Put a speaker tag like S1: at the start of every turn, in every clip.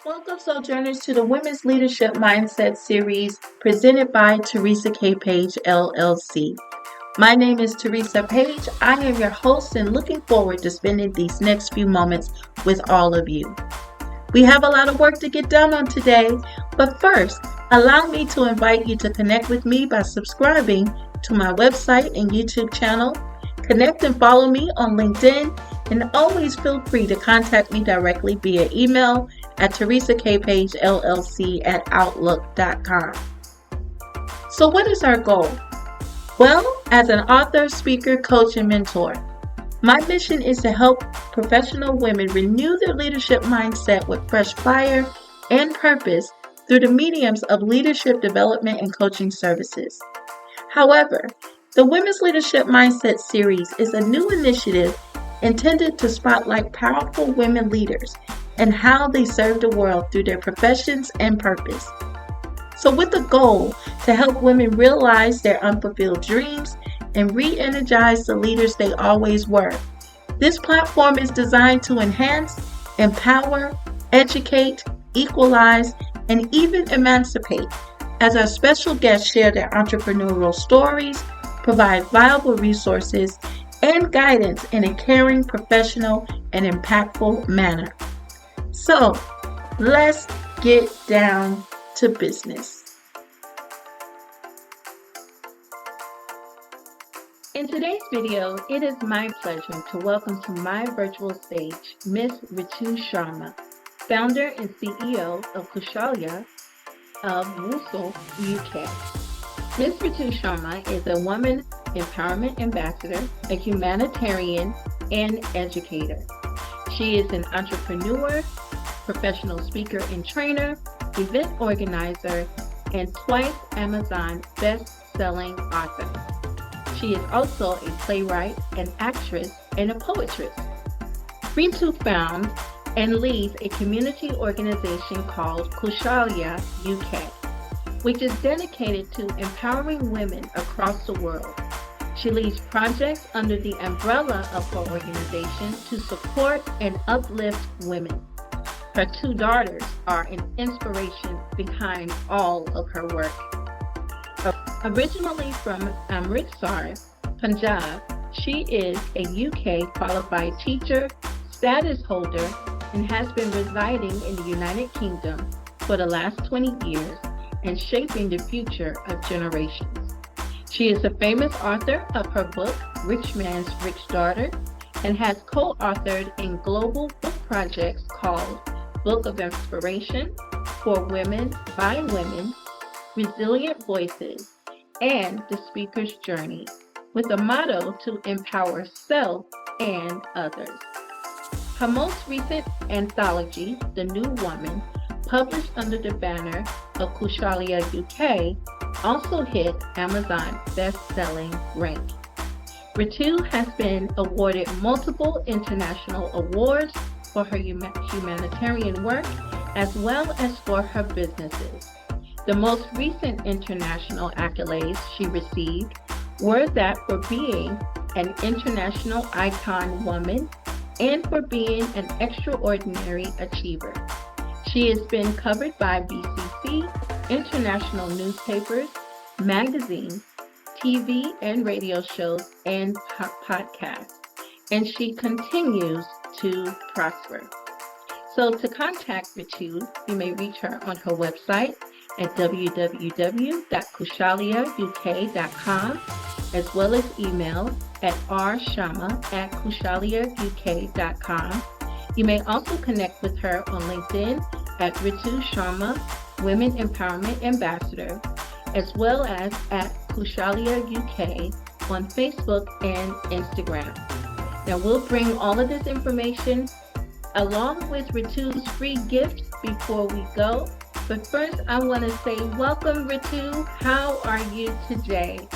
S1: Welcome, Sojourners, to the Women's Leadership Mindset series presented by Teresa K. Page, LLC. My name is Teresa Page. I am your host and looking forward to spending these next few moments with all of you. We have a lot of work to get done on today, but first, allow me to invite you to connect with me by subscribing to my website and YouTube channel. Connect and follow me on LinkedIn, and always feel free to contact me directly via email at teresakpagellc@outlook.com. So what is our goal? Well, as an author, speaker, coach, and mentor, my mission is to help professional women renew their leadership mindset with fresh fire and purpose through the mediums of leadership development and coaching services. However, the Women's Leadership Mindset series is a new initiative intended to spotlight powerful women leaders and how they serve the world through their professions and purpose. So with the goal to help women realize their unfulfilled dreams and re-energize the leaders they always were, this platform is designed to enhance, empower, educate, equalize, and even emancipate, as our special guests share their entrepreneurial stories, provide valuable resources, and guidance in a caring, professional, and impactful manner. So, let's get down to business. In today's video, it is my pleasure to welcome to my virtual stage Ms. Ritu Sharma, founder and CEO of Kaushalya of Walsall, UK. Ms. Ritu Sharma is a woman empowerment ambassador, a humanitarian, and educator. She is an entrepreneur, professional speaker and trainer, event organizer, and twice Amazon best-selling author. She is also a playwright, an actress, and a poetess. Ritu founds and leads a community organization called Kaushalya UK, which is dedicated to empowering women across the world. She leads projects under the umbrella of her organization to support and uplift women. Her two daughters are an inspiration behind all of her work. Originally from Amritsar, Punjab, she is a UK qualified teacher, status holder, and has been residing in the United Kingdom for the last 20 years and shaping the future of generations. She is a famous author of her book, Rich Man's Rich Daughter, and has co-authored in global book projects called Book of Inspiration, For Women, by Women, Resilient Voices, and The Speaker's Journey, with a motto to empower self and others. Her most recent anthology, The New Woman, published under the banner of Kaushalya UK, also hit Amazon best-selling rank. Ritu has been awarded multiple international awards for her humanitarian work as well as for her businesses. The most recent international accolades she received were that for being an international icon woman and for being an extraordinary achiever. She has been covered by BCC, international newspapers, magazines, TV and radio shows, and podcasts, and she continues to prosper. So to contact Ritu, you may reach her on her website at www.kaushalyauk.com, as well as email at rsharma@kaushalyauk.com. You may also connect with her on LinkedIn at Ritu Sharma, Women Empowerment Ambassador, as well as at Kaushalya UK on Facebook and Instagram. Now we'll bring all of this information along with Ritu's free gifts before we go. But first, I want to say welcome, Ritu. How are you today?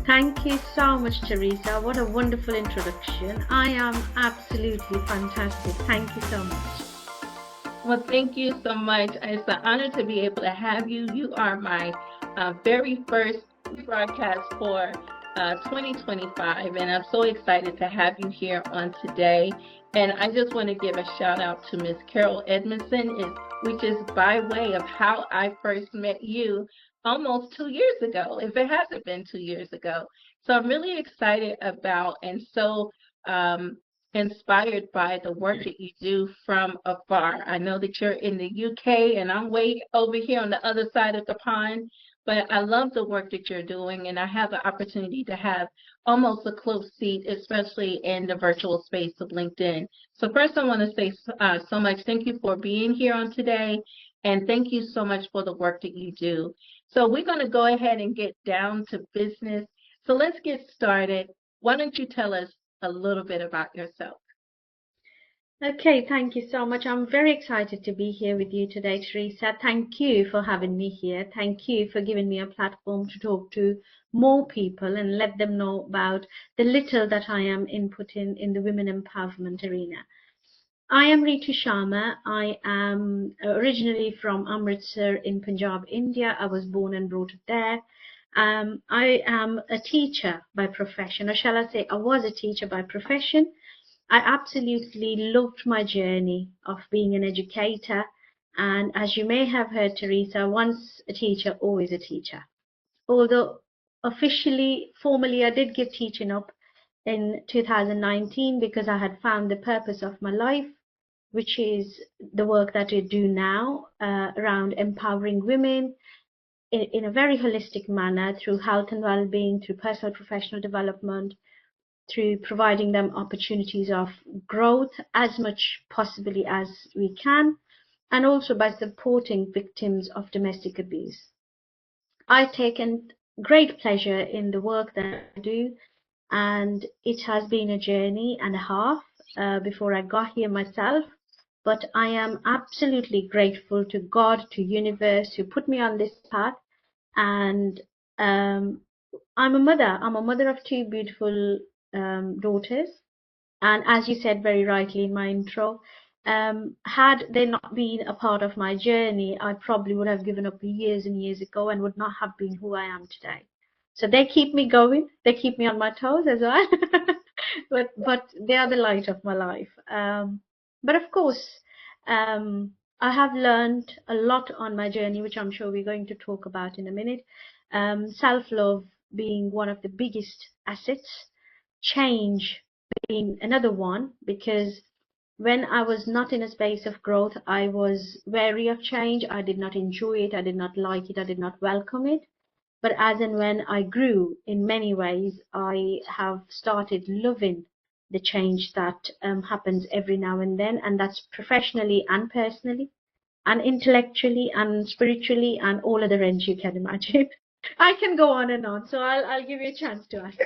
S2: Thank you so much, Teresa. What a wonderful introduction. I am absolutely fantastic. Thank you so much.
S1: Well, thank you so much. It's an honor to be able to have you. You are my very first broadcast for 2025, and I'm so excited to have you here on today. And I just want to give a shout out to Miss Carol Edmondson, which is by way of how I first met you almost 2 years ago, if it hasn't been 2 years ago. So I'm really excited about and so um, inspired by the work that you do from afar. I know that you're in the UK and I'm way over here on the other side of the pond, but I love the work that you're doing, and I have the opportunity to have almost a close seat, especially in the virtual space of LinkedIn. So first, I want to say so much thank you for being here on today, and thank you so much for the work that you do. So we're going to go ahead and get down to business. So let's get started. Why don't you tell us a little bit about yourself?
S2: Okay, thank you so much. I'm very excited to be here with you today, Teresa. Thank you for having me here. Thank you for giving me a platform to talk to more people and let them know about the little that I am inputting in the women empowerment arena. I am Ritu Sharma. I am originally from Amritsar in Punjab, India. I was born and brought up there. I am a teacher by profession, or shall I say, I was a teacher by profession. I absolutely loved my journey of being an educator. And as you may have heard, Teresa, once a teacher, always a teacher. Although officially, formally, I did give teaching up in 2019 because I had found the purpose of my life, which is the work that I do now around empowering women in a very holistic manner through health and well-being, through personal professional development, through providing them opportunities of growth as much possibly as we can, and also by supporting victims of domestic abuse. I've taken great pleasure in the work that I do, and it has been a journey and a half before I got here myself. But I am absolutely grateful to God, to universe, who put me on this path. And I'm a mother. I'm a mother of two beautiful daughters. And as you said very rightly in my intro, had they not been a part of my journey, I probably would have given up years and years ago and would not have been who I am today. So they keep me going. They keep me on my toes as well. But they are the light of my life. But of course, I have learned a lot on my journey, which I'm sure we're going to talk about in a minute. Self-love being one of the biggest assets, change being another one, because when I was not in a space of growth, I was wary of change. I did not enjoy it. I did not like it. I did not welcome it. But as and when I grew in many ways, I have started loving the change that happens every now and then, and that's professionally and personally, and intellectually and spiritually, and all other ends you can imagine. I can go on and on, so I'll give you a chance to ask.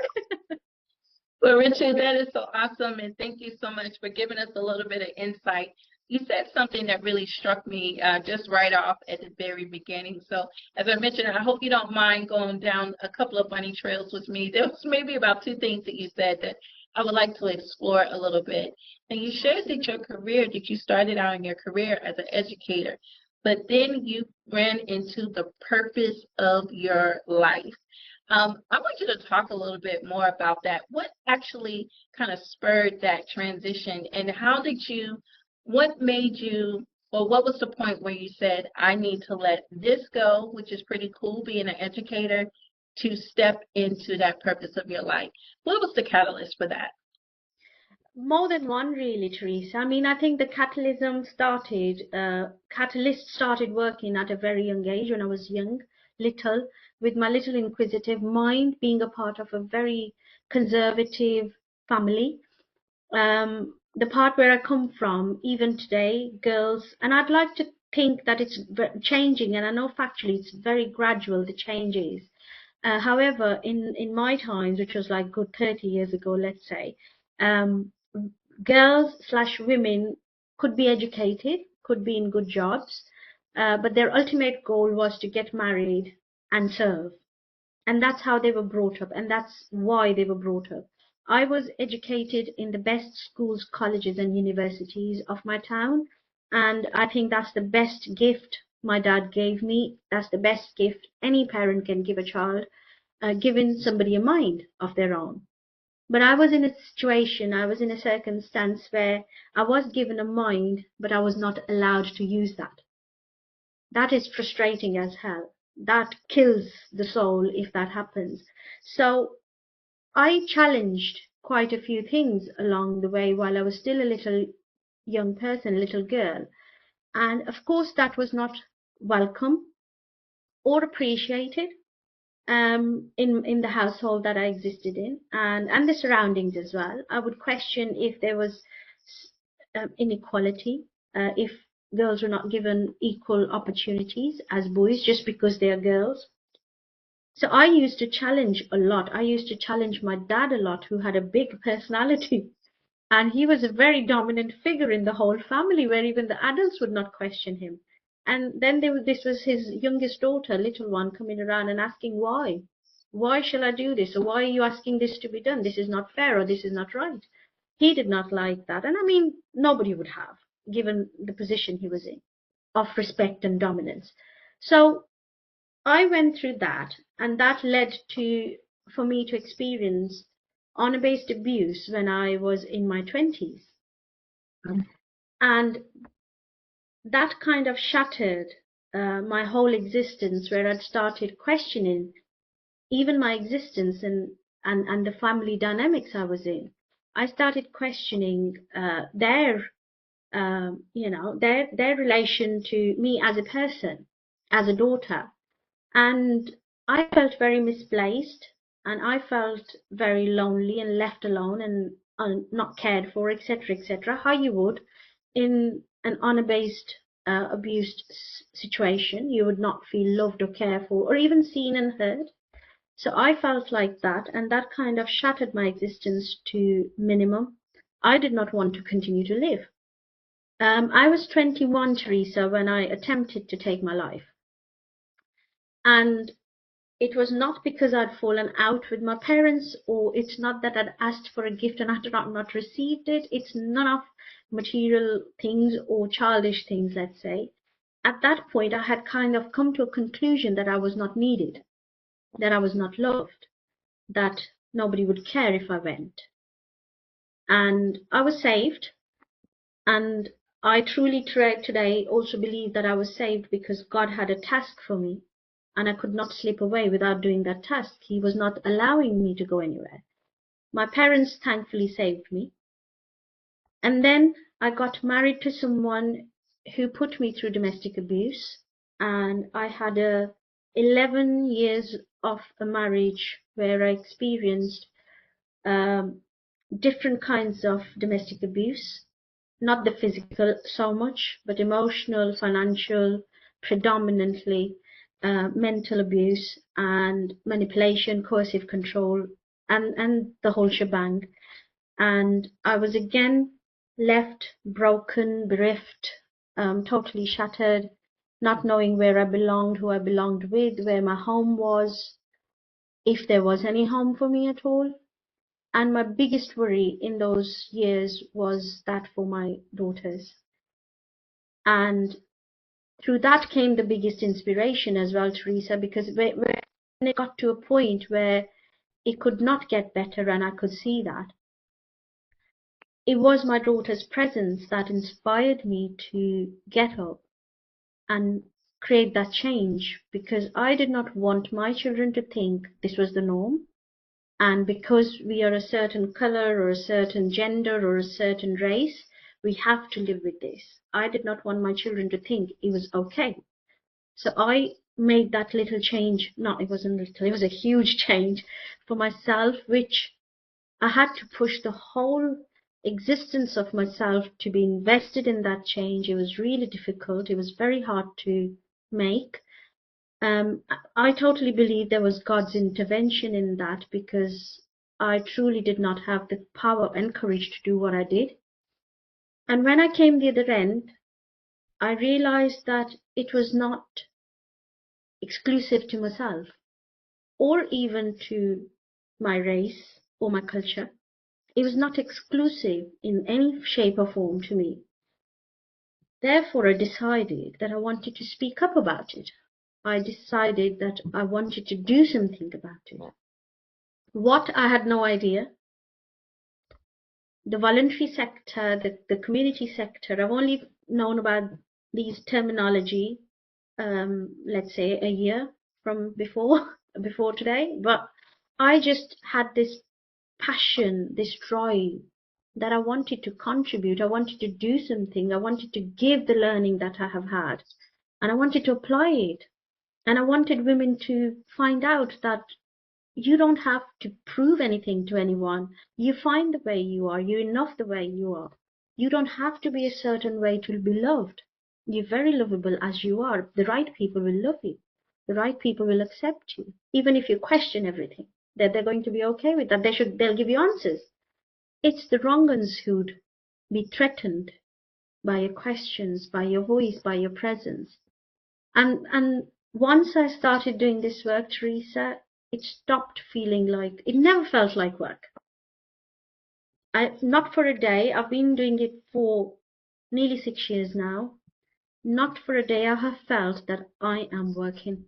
S1: Well, Richard, that is so awesome, and thank you so much for giving us a little bit of insight. You said something that really struck me just right off at the very beginning. So, as I mentioned, I hope you don't mind going down a couple of bunny trails with me. There was maybe about two things that you said that I would like to explore a little bit. And you shared that that you started out in your career as an educator, but then you ran into the purpose of your life. I want you to talk a little bit more about that. What actually kind of spurred that transition, and what made you, or what was the point where you said, I need to let this go, which is pretty cool, being an educator, to step into that purpose of your life? What was the catalyst for that?
S2: More than one, really, Teresa. I mean, I think the catalyst started working at a very young age when I was young, little, with my little inquisitive mind, being a part of a very conservative family. The part where I come from, even today, girls, and I'd like to think that it's changing, and I know factually it's very gradual, the changes. However, in my times, which was like good 30 years ago, let's say, um, girls/women could be educated, could be in good jobs, but their ultimate goal was to get married and serve. And that's how they were brought up, and that's why they were brought up. I was educated in the best schools, colleges, and universities of my town, and I think that's the best gift my dad gave me. That's the best gift any parent can give a child, giving somebody a mind of their own. But I was in a situation, I was in a circumstance where I was given a mind, but I was not allowed to use that. That is frustrating as hell. That kills the soul if that happens. So I challenged quite a few things along the way while I was still a little young person, little girl. And of course, that was not welcome or appreciated in the household that I existed in, and the surroundings as well. I would question if there was inequality, if girls were not given equal opportunities as boys just because they are girls. So I used to challenge a lot. I used to challenge my dad a lot, who had a big personality. And he was a very dominant figure in the whole family, where even the adults would not question him. And then this was his youngest daughter, little one, coming around and asking why. Why shall I do this? Or why are you asking this to be done? This is not fair, or this is not right. He did not like that. And I mean, nobody would have, given the position he was in, of respect and dominance. So I went through that, and that led to for me to experience honor-based abuse when I was in my 20s. And that kind of shattered my whole existence, where I'd started questioning even my existence and the family dynamics I was in. I started questioning their relation to me as a person, as a daughter. And I felt very misplaced, and I felt very lonely and left alone and not cared for, etc., etc. How you would in an honor-based abused situation. You would not feel loved or cared for, or even seen and heard. So I felt like that, and that kind of shattered my existence to minimum. I did not want to continue to live. I was 21, Teresa, when I attempted to take my life. And it was not because I'd fallen out with my parents, or it's not that I'd asked for a gift and I had not received it. It's none of material things or childish things, let's say. At that point, I had kind of come to a conclusion that I was not needed, that I was not loved, that nobody would care if I went. And I was saved. And I truly today also believe that I was saved because God had a task for me, and I could not slip away without doing that task. He was not allowing me to go anywhere. My parents thankfully saved me. And then I got married to someone who put me through domestic abuse. And I had 11 years of a marriage where I experienced different kinds of domestic abuse. Not the physical so much, but emotional, financial, predominantly mental abuse and manipulation, coercive control, and the whole shebang. And I was again left broken, bereft, totally shattered, not knowing where I belonged, who I belonged with, where my home was, if there was any home for me at all. And my biggest worry in those years was that for my daughters. And through that came the biggest inspiration as well, Teresa, because when it got to a point where it could not get better and I could see that, it was my daughter's presence that inspired me to get up and create that change, because I did not want my children to think this was the norm. And because we are a certain color or a certain gender or a certain race, we have to live with this. I did not want my children to think it was okay. So I made that little change. No, it wasn't little, it was a huge change for myself, which I had to push the whole existence of myself to be invested in that change. It was really difficult. It was very hard to make. I totally believe there was God's intervention in that, because I truly did not have the power and courage to do what I did. And when I came the other end, I realized that it was not exclusive to myself or even to my race or my culture. It was not exclusive in any shape or form to me. Therefore, I decided that I wanted to speak up about it. I decided that I wanted to do something about it. What, I had no idea. the voluntary sector, the community sector, I've only known about these terminology, let's say a year from before today. But I just had this passion, this drive that I wanted to contribute. I wanted to do something. I wanted to give the learning that I have had, and I wanted to apply it. And I wanted women to find out that you don't have to prove anything to anyone. You find the way you are. You're enough the way you are. You don't have to be a certain way to be loved. You're very lovable as you are. The right people will love you. The right people will accept you. Even if you question everything, that they're going to be okay with that. They'll give you answers. It's the wrong ones who'd be threatened by your questions, by your voice, by your presence. And once I started doing this work, Teresa, it stopped feeling like, it never felt like work. Not for a day. I've been doing it for nearly 6 years now. Not for a day I have felt that I am working.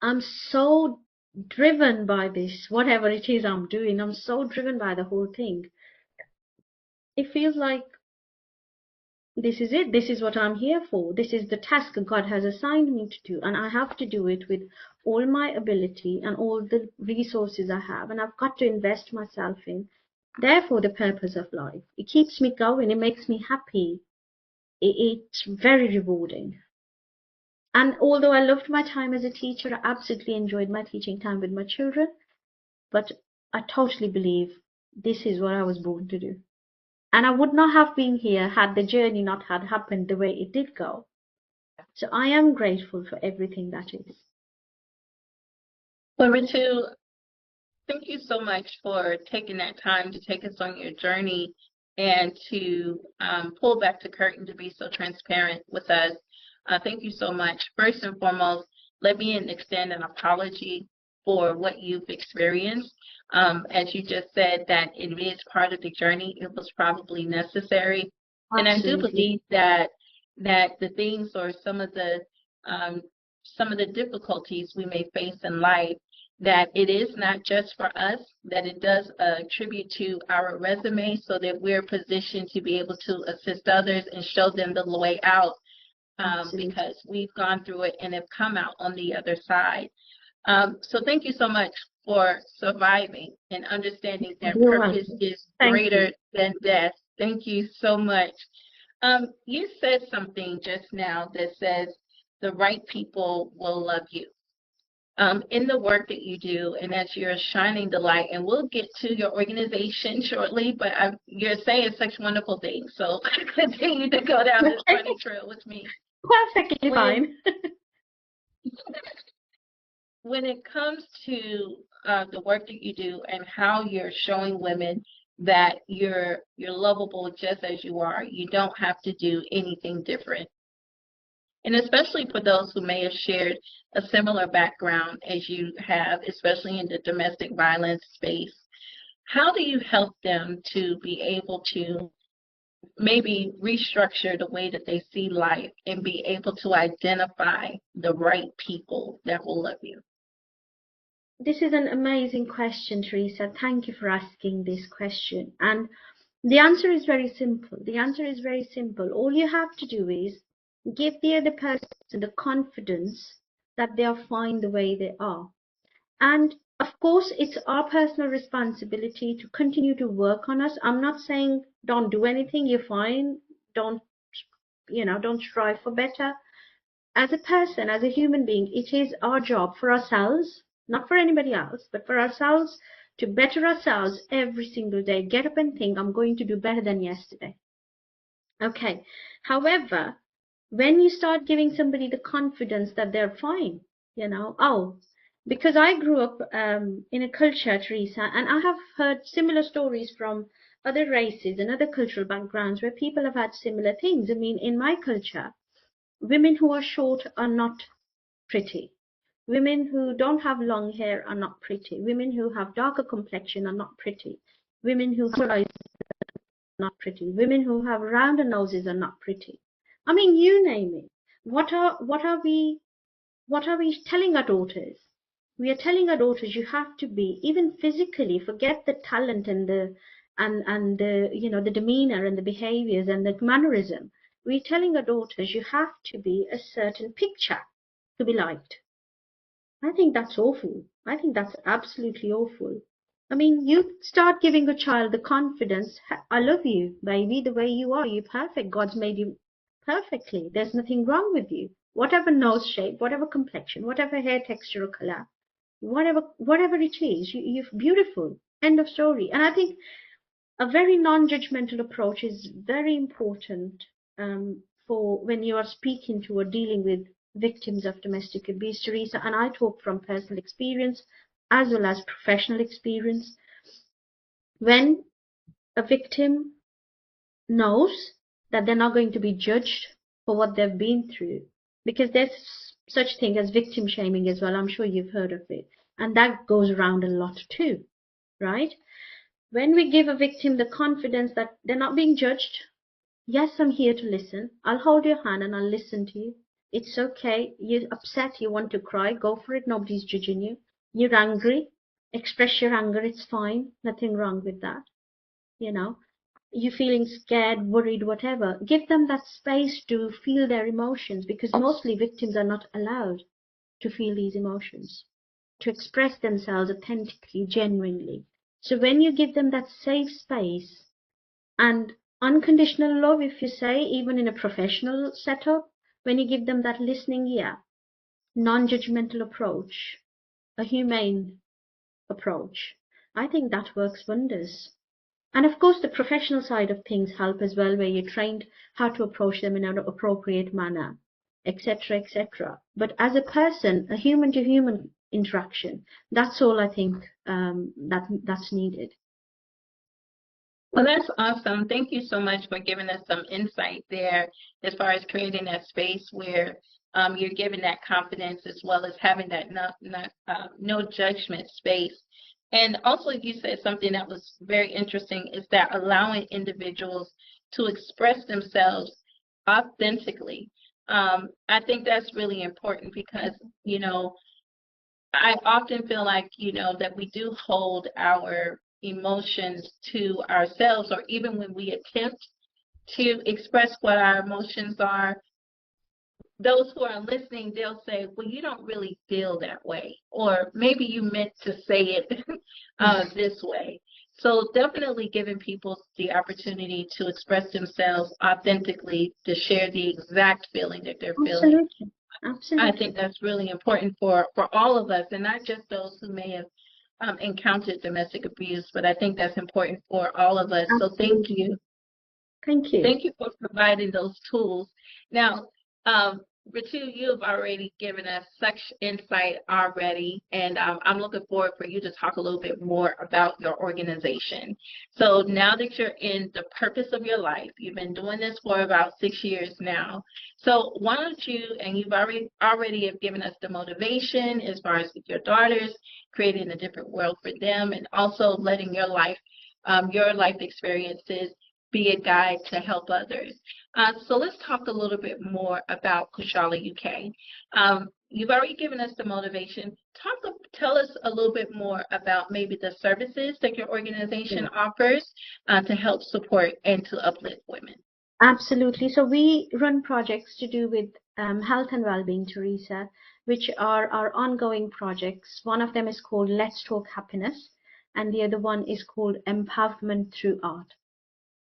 S2: I'm so driven by this, whatever it is I'm doing. I'm so driven by the whole thing. It feels like this is it. This is what I'm here for. This is the task God has assigned me to do. And I have to do it with all my ability and all the resources I have. And I've got to invest myself in. Therefore, the purpose of life. It keeps me going. It makes me happy. It's very rewarding. And although I loved my time as a teacher, I absolutely enjoyed my teaching time with my children. But I totally believe this is what I was born to do. And I would not have been here had the journey not had happened the way it did go. So I am grateful for everything that is.
S1: Well, Ritu, thank you so much for taking that time to take us on your journey and to pull back the curtain to be so transparent with us. Thank you so much. First and foremost, let me extend an apology for what you've experienced. As you just said, that it is part of the journey. It was probably necessary.
S2: Absolutely.
S1: And I do believe that the things or some of the difficulties we may face in life, that it is not just for us, that it does attribute to our resume so that we're positioned to be able to assist others and show them the way out, because we've gone through it and have come out on the other side. So thank you so much for surviving and understanding that purpose is greater than death. Thank you so much. You said something just now that says the right people will love you. In the work that you do and as you're shining the light, and we'll get to your organization shortly, but you're saying such wonderful things. So continue to go down this funny trail with me.
S2: Perfectly fine.
S1: When it comes to the work that you do and how you're showing women that you're lovable just as you are, you don't have to do anything different. And especially for those who may have shared a similar background as you have, especially in the domestic violence space, how do you help them to be able to maybe restructure the way that they see life and be able to identify the right people that will love you?
S2: This is an amazing question, Teresa. Thank you for asking this question. And the answer is very simple. The answer is very simple. All you have to do is give the other person the confidence that they are fine the way they are. And of course, it's our personal responsibility to continue to work on us. I'm not saying don't do anything, you're fine. Don't strive for better. As a person, as a human being, it is our job for ourselves, not for anybody else, but for ourselves to better ourselves every single day. Get up and think, I'm going to do better than yesterday. Okay. However, when you start giving somebody the confidence that they're fine, because I grew up in a culture, Teresa, and I have heard similar stories from other races and other cultural backgrounds where people have had similar things. I mean, in my culture, women who are short are not pretty. Women who don't have long hair are not pretty. Women who have darker complexion are not pretty. Women who have eyes are not pretty. Women who have rounder noses are not pretty. I mean, you name it. What are we telling our daughters? We are telling our daughters you have to be, even physically, forget the talent and and the, you know, the demeanor and the behaviors and the mannerism. We're telling our daughters you have to be a certain picture to be liked. I think that's awful. I think that's absolutely awful. I mean, you start giving a child the confidence, I love you, baby, the way you are. You're perfect. God's made you perfectly. There's nothing wrong with you. Whatever nose shape, whatever complexion, whatever hair texture or color, whatever it is, you're beautiful. End of story. And I think a very non-judgmental approach is very important for when you are speaking to or dealing with victims of domestic abuse, Teresa. And I talk from personal experience as well as professional experience. When a victim knows that they're not going to be judged for what they've been through, because there's such thing as victim shaming as well. I'm sure you've heard of it, and that goes around a lot too, right? When we give a victim the confidence that they're not being judged, yes, I'm here to listen. I'll hold your hand and I'll listen to you. It's okay. You're upset, you want to cry, go for it. Nobody's judging you. You're angry, express your anger. It's fine. Nothing wrong with that. You know, you're feeling scared, worried, whatever. Give them that space to feel their emotions, because mostly victims are not allowed to feel these emotions, to express themselves authentically, genuinely. So when you give them that safe space and unconditional love, if you say, even in a professional setup, when you give them that listening ear, non-judgmental approach, a humane approach, I think that works wonders. And of course, the professional side of things help as well, where you're trained how to approach them in an appropriate manner, etc., etc. But as a person, a human-to-human interaction, that's all I think that's needed.
S1: Well, that's awesome. Thank you so much for giving us some insight there as far as creating that space where you're giving that confidence as well as having that no judgment space. And also, you said something that was very interesting is that allowing individuals to express themselves authentically. I think that's really important because, you know, I often feel like, you know, that we do hold our emotions to ourselves, or even when we attempt to express what our emotions are, those who are listening, they'll say, well, you don't really feel that way, or maybe you meant to say it this way. So definitely giving people the opportunity to express themselves authentically, to share the exact feeling that they're feeling.
S2: Absolutely. Absolutely.
S1: I think that's really important for all of us, and not just those who may have encountered domestic abuse, but I think that's important for all of us. So thank you.
S2: Thank you.
S1: Thank you for providing those tools. Now, Ritu, you have already given us such insight already, and I'm looking forward for you to talk a little bit more about your organization. So now that you're in the purpose of your life, you've been doing this for about 6 years now. So why don't you, and you've already have given us the motivation as far as with your daughters, creating a different world for them, and also letting your life experiences be a guide to help others. So let's talk a little bit more about Kaushalya UK. You've already given us the motivation. Tell us a little bit more about maybe the services that your organization offers to help support and to uplift women.
S2: Absolutely. So we run projects to do with health and well-being, Teresa, which are our ongoing projects. One of them is called Let's Talk Happiness, and the other one is called Empowerment Through Art.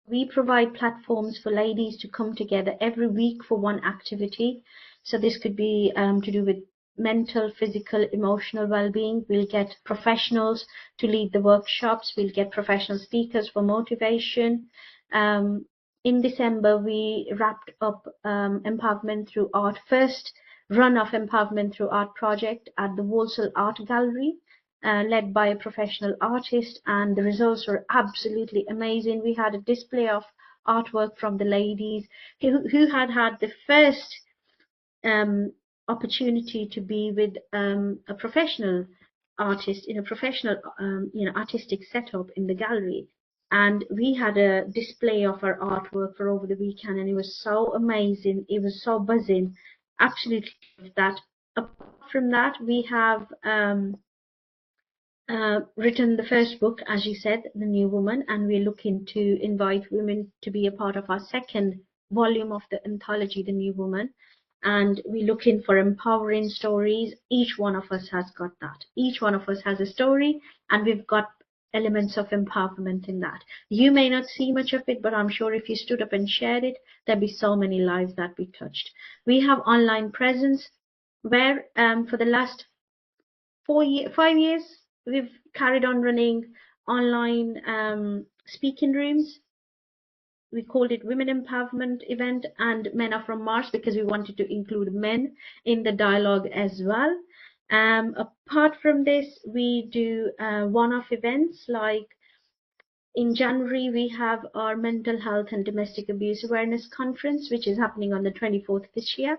S2: We provide platforms for ladies to come together every week for one activity. So this could be to do with mental, physical, emotional well-being. We'll get professionals to lead the workshops. We'll get professional speakers for motivation. In December, we wrapped up Empowerment Through Art, first run of Empowerment Through Art project at the Walsall Art Gallery. Led by a professional artist, and the results were absolutely amazing. We had a display of artwork from the ladies who had the first opportunity to be with a professional artist in a professional artistic setup in the gallery. And we had a display of our artwork for over the weekend, and it was so amazing. It was so buzzing. Absolutely that. Apart from that, we have written the first book, as you said, The New Woman, and we're looking to invite women to be a part of our second volume of the anthology, The New Woman. And we're looking for empowering stories. Each one of us has got that. Each one of us has a story, and we've got elements of empowerment in that. You may not see much of it, but I'm sure if you stood up and shared it, there'd be so many lives that we touched. We have online presence where for the last 5 years, we've carried on running online speaking rooms. We called it Women Empowerment Event and Men Are From Mars because we wanted to include men in the dialogue as well. Apart from this, we do one-off events like in January, we have our Mental Health and Domestic Abuse Awareness Conference, which is happening on the 24th this year.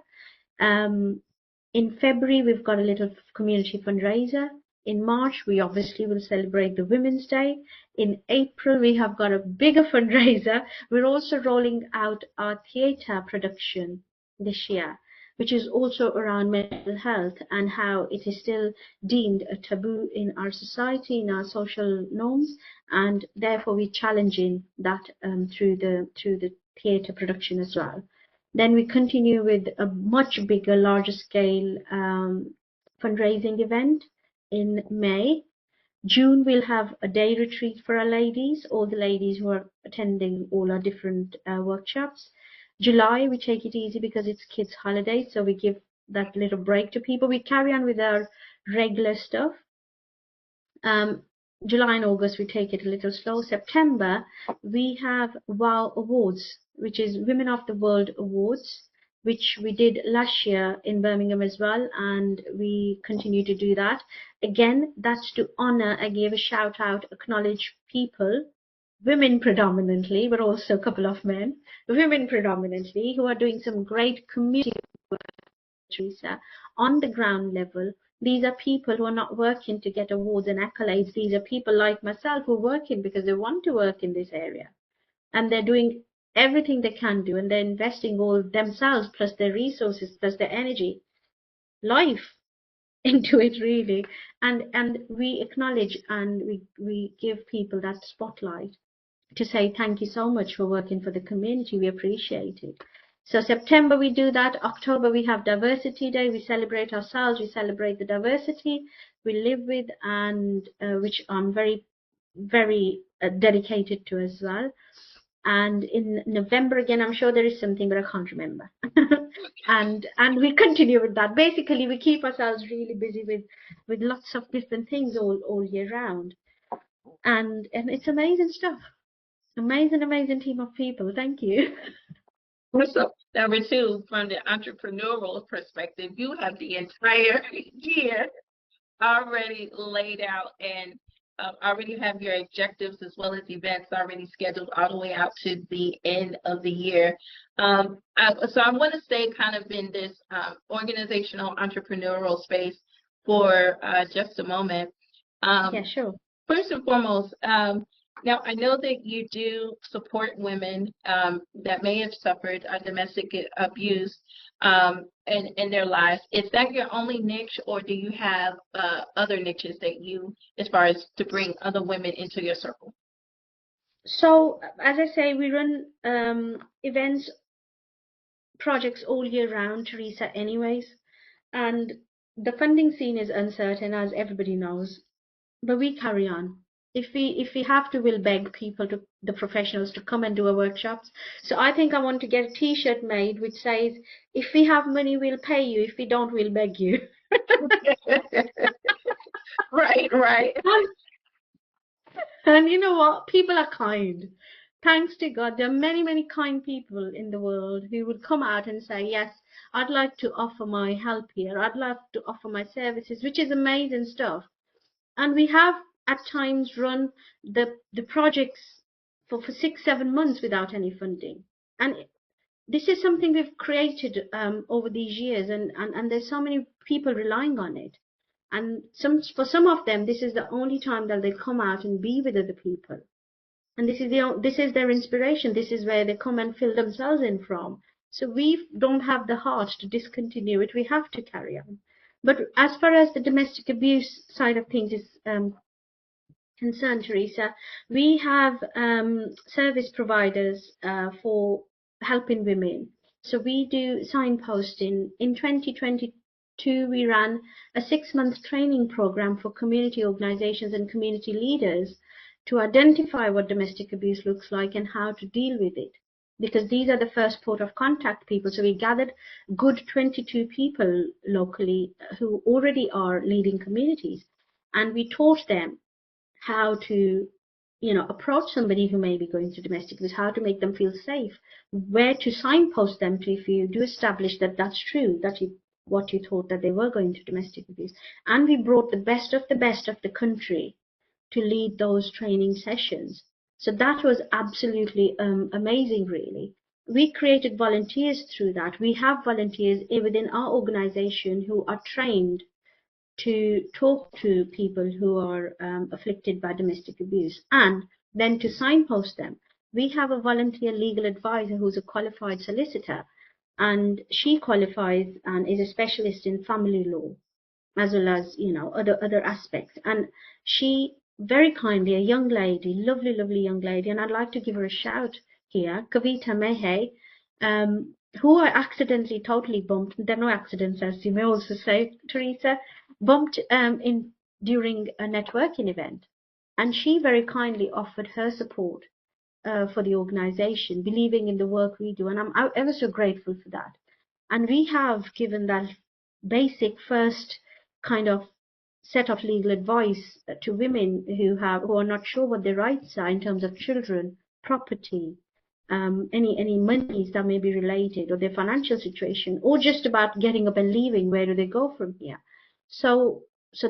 S2: In February, we've got a little community fundraiser. In March, we obviously will celebrate the Women's Day. In April, we have got a bigger fundraiser. We're also rolling out our theatre production this year, which is also around mental health and how it is still deemed a taboo in our society, in our social norms, and therefore we're challenging that through the theatre production as well. Then we continue with a much bigger, larger scale fundraising event in May. June, we'll have a day retreat for our ladies, all the ladies who are attending all our different workshops. July, we take it easy because it's kids' holidays, so we give that little break to people. We carry on with our regular stuff. July and August, we take it a little slow. September, we have WOW Awards, which is Women of the World Awards, which we did last year in Birmingham as well, and we continue to do that. Again, that's to honor, I gave a shout out, acknowledge people, women predominantly, but also a couple of men, women predominantly, who are doing some great community work, Teresa, on the ground level. These are people who are not working to get awards and accolades. These are people like myself who are working because they want to work in this area. And they're doing everything they can do, and they're investing all themselves, plus their resources, plus their energy, life into it, really. And we acknowledge and we give people that spotlight to say thank you so much for working for the community. We appreciate it. So September we do that. October we have Diversity Day. We celebrate ourselves. We celebrate the diversity we live with, and which I'm very, very dedicated to as well. And in November again, I'm sure there is something, but I can't remember. and we continue with that. Basically, we keep ourselves really busy with lots of different things all year round, and it's amazing stuff. Amazing team of people. Thank you.
S1: So, number two, from the entrepreneurial perspective, you have the entire year already laid out and already have your objectives as well as events already scheduled all the way out to the end of the year. So I want to stay kind of in this organizational entrepreneurial space for just a moment.
S2: Yeah, sure.
S1: First and foremost, now I know that you do support women that may have suffered domestic abuse in their lives. Is that your only niche, or do you have other niches that you, as far as to bring other women into your circle?
S2: So, as I say, we run events, projects all year round, Teresa, anyways. And the funding scene is uncertain, as everybody knows. But we carry on. If we have to, we'll beg people to the professionals to come and do our workshops. So I think I want to get a T-shirt made which says, "If we have money, we'll pay you. If we don't, we'll beg you."
S1: Right.
S2: And you know what? People are kind. Thanks to God, there are many kind people in the world who would come out and say, "Yes, I'd like to offer my help here. I'd like to offer my services," which is amazing stuff. And we have at times run the projects for 6-7 months without any funding. And this is something we've created over these years, and there's so many people relying on it. And for some of them, this is the only time that they come out and be with other people. And this is their inspiration. This is where they come and fill themselves in from. So we don't have the heart to discontinue it. We have to carry on. But as far as the domestic abuse side of things is concern, Teresa. We have service providers for helping women. So we do signposting. In 2022, we ran a 6-month training program for community organizations and community leaders to identify what domestic abuse looks like and how to deal with it. Because these are the first port of contact people. So we gathered good 22 people locally who already are leading communities. And we taught them how to, approach somebody who may be going through domestic abuse, how to make them feel safe, where to signpost them to if you do establish that that's true, that what you thought that they were going through domestic abuse. And we brought the best of the country to lead those training sessions. So that was absolutely amazing, really. We created volunteers through that. We have volunteers within our organization who are trained to talk to people who are afflicted by domestic abuse and then to signpost them. We have a volunteer legal advisor who's a qualified solicitor, and she qualifies and is a specialist in family law as well as other aspects. And she very kindly, a young lady, lovely young lady, and I'd like to give her a shout here, Kavita Mehe, who I accidentally totally bumped. There are no accidents, as you may also say, Teresa, bumped in during a networking event, and she very kindly offered her support for the organization, believing in the work we do, and I'm ever so grateful for that. And we have given that basic first kind of set of legal advice to women who are not sure what their rights are in terms of children, property, any monies that may be related, or their financial situation, or just about getting up and leaving. Where do they go from here? So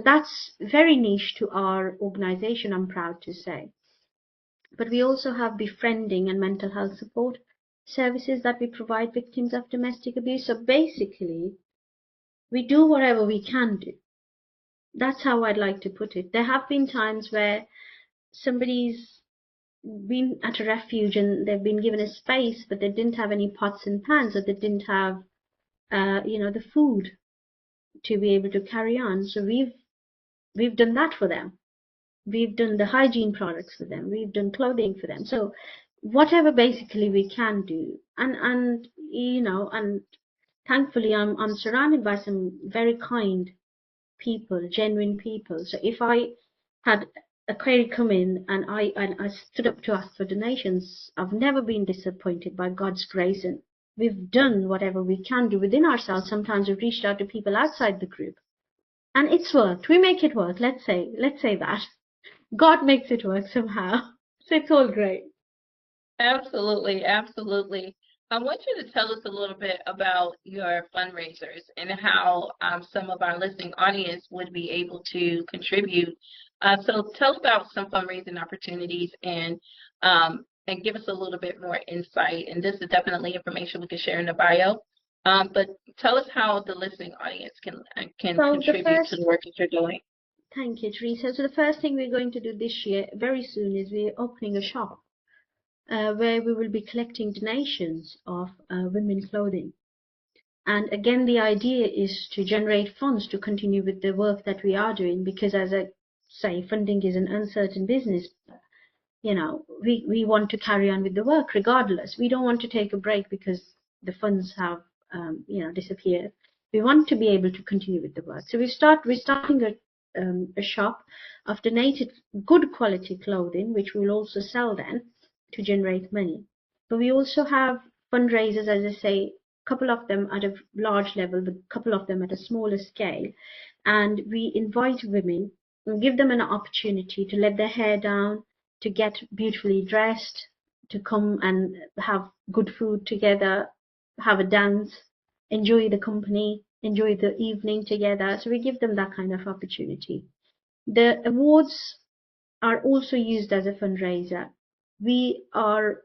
S2: that's very niche to our organization, I'm proud to say. But we also have befriending and mental health support services that we provide victims of domestic abuse. So basically, we do whatever we can do. That's how I'd like to put it. There have been times where somebody's been at a refuge and they've been given a space, but they didn't have any pots and pans, or they didn't have, the food to be able to carry on. So we've done that for them. We've done the hygiene products for them. We've done clothing for them. So whatever basically we can do, and thankfully I'm surrounded by some very kind people, genuine people. So if I had a query come in and I stood up to ask for donations, I've never been disappointed by God's grace, and we've done whatever we can do within ourselves. Sometimes we've reached out to people outside the group, and it's worked. We make it work. Let's say that. God makes it work somehow. So it's all great.
S1: Absolutely, absolutely. I want you to tell us a little bit about your fundraisers and how some of our listening audience would be able to contribute. So tell us about some fundraising opportunities and give us a little bit more insight. And this is definitely information we can share in the bio. But tell us how the listening audience can contribute to the work that you're doing.
S2: Thank you, Teresa. So the first thing we're going to do this year, very soon, is we're opening a shop where we will be collecting donations of women's clothing. And again, the idea is to generate funds to continue with the work that we are doing, because as I say, funding is an uncertain business. We want to carry on with the work regardless. We don't want to take a break because the funds have, disappeared. We want to be able to continue with the work. So we're starting a shop of donated good quality clothing, which we'll also sell then to generate money. But we also have fundraisers, as I say, a couple of them at a large level, but a couple of them at a smaller scale. And we invite women and give them an opportunity to let their hair down, to get beautifully dressed, to come and have good food together, have a dance, enjoy the company, enjoy the evening together. So we give them that kind of opportunity. The awards are also used as a fundraiser. We are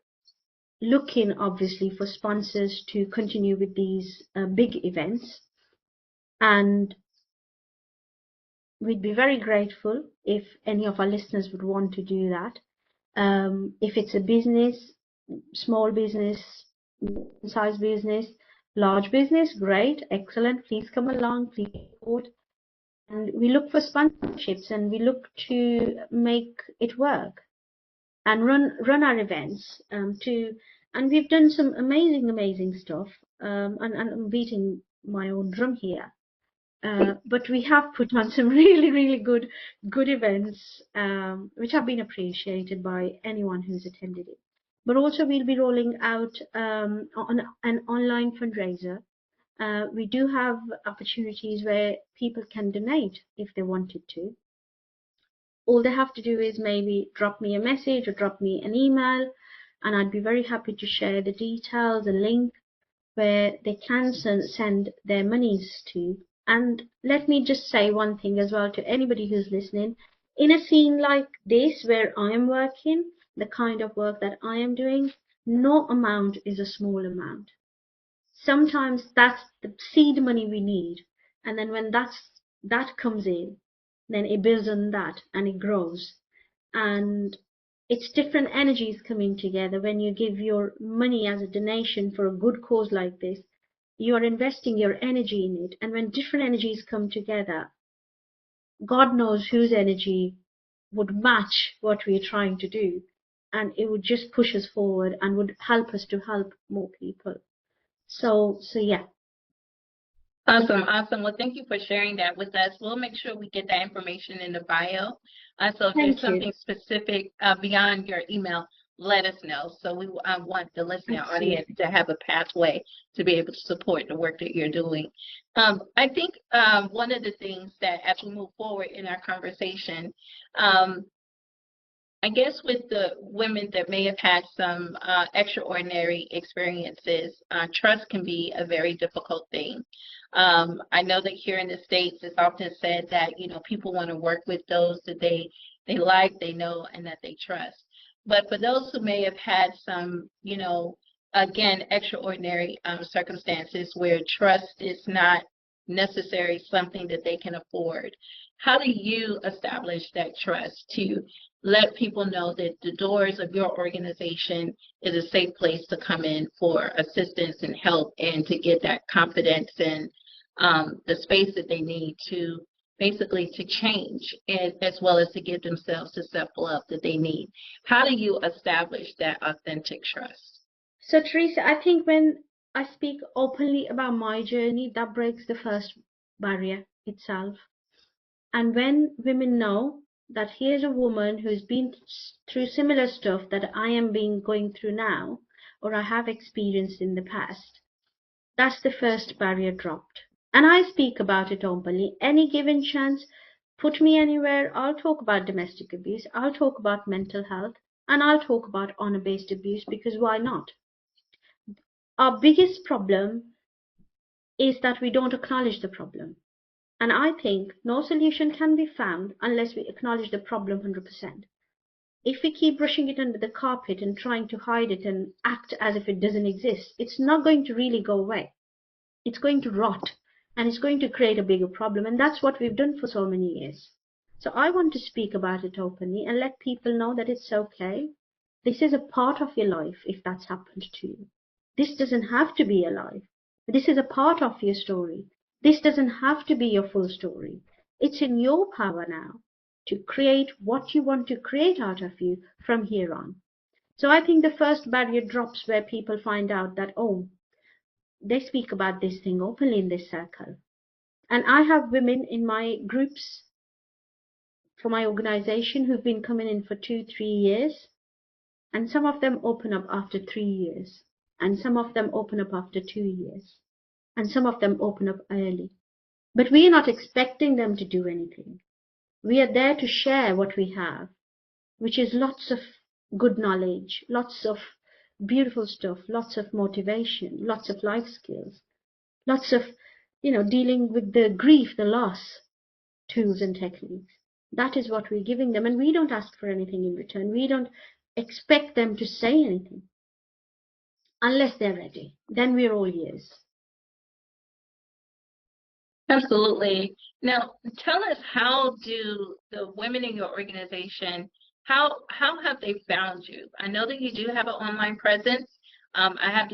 S2: looking obviously for sponsors to continue with these big events, and we'd be very grateful if any of our listeners would want to do that. If it's a business, small business, size business, large business, great, excellent. Please come along, please support. we look for sponsorships, and we look to make it work and run our events and we've done some amazing stuff, and I'm beating my own drum here. But we have put on some really good events, which have been appreciated by anyone who's attended it. But also we'll be rolling out on an online fundraiser. We do have opportunities where people can donate if they wanted to. All they have to do is maybe drop me a message or drop me an email, and I'd be very happy to share the details, a link where they can send their monies to. And let me just say one thing as well to anybody who's listening. In a scene like this, where I am working, the kind of work that I am doing, no amount is a small amount. Sometimes that's the seed money we need. And then when that comes in, then it builds on that and it grows. And it's different energies coming together. When you give your money as a donation for a good cause like this, you are investing your energy in it. And when different energies come together, God knows whose energy would match what we're trying to do. And it would just push us forward and would help us to help more people. So yeah.
S1: Awesome. Well, thank you for sharing that with us. We'll make sure we get that information in the bio. So if there's something specific beyond your email, let us know. So we want the listening audience to have a pathway to be able to support the work that you're doing. I think one of the things that as we move forward in our conversation, I guess with the women that may have had some extraordinary experiences, trust can be a very difficult thing. I know that here in the States, it's often said that, people want to work with those that they like, they know, and that they trust. But for those who may have had some, again, extraordinary circumstances where trust is not necessarily something that they can afford, how do you establish that trust to let people know that the doors of your organization is a safe place to come in for assistance and help, and to get that confidence and the space that they need to basically to change, and as well as to give themselves the self-love that they need? How do you establish that authentic trust?
S2: So Teresa, I think when I speak openly about my journey, that breaks the first barrier itself. And when women know that here's a woman who's been through similar stuff that I am going through now, or I have experienced in the past, that's the first barrier dropped. And I speak about it openly. Any given chance, put me anywhere, I'll talk about domestic abuse, I'll talk about mental health, and I'll talk about honor-based abuse, because why not? Our biggest problem is that we don't acknowledge the problem. And I think no solution can be found unless we acknowledge the problem 100%. If we keep brushing it under the carpet and trying to hide it and act as if it doesn't exist, it's not going to really go away. It's going to rot, and it's going to create a bigger problem. And that's what we've done for so many years. So I want to speak about it openly and let people know that it's okay. This is a part of your life if that's happened to you. This doesn't have to be your life. This is a part of your story. This doesn't have to be your full story. It's in your power now to create what you want to create out of you from here on. So I think the first barrier drops where people find out that, oh, they speak about this thing openly in this circle. And I have women in my groups for my organization who've been coming in for 2-3 years. And some of them open up after 3 years. And some of them open up after 2 years. And some of them open up early. But we are not expecting them to do anything. We are there to share what we have, which is lots of good knowledge, lots of beautiful stuff, lots of motivation, lots of life skills, lots of, dealing with the grief, the loss, tools and techniques. That is what we're giving them. And we don't ask for anything in return. We don't expect them to say anything unless they're ready. Then we're all ears.
S1: Absolutely. Now, tell us, how do the women in your organization, how have they found you? I know that you do have an online presence. I have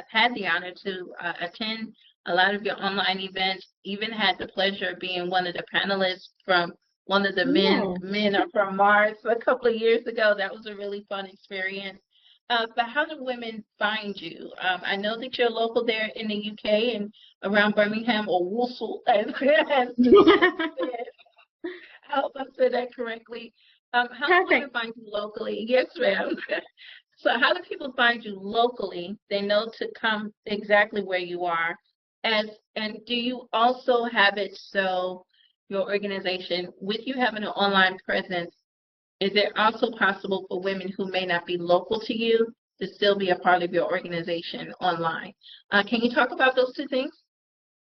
S1: had the honor to attend a lot of your online events. Even had the pleasure of being one of the panelists from one of the
S2: Yes.
S1: men are from Mars a couple of years ago. That was a really fun experience. But how do women find you? I know that you're local there in the UK and around Birmingham or Walsall, as the kids said. I hope I said that correctly. How do women
S2: Perfect.
S1: find you locally? Yes, ma'am. So how do people find you locally? They know to come exactly where you are. As and do you also have it so your organization, with you having an online presence, is it also possible for women who may not be local to you to still be a part of your organization online? Can you talk about those two things?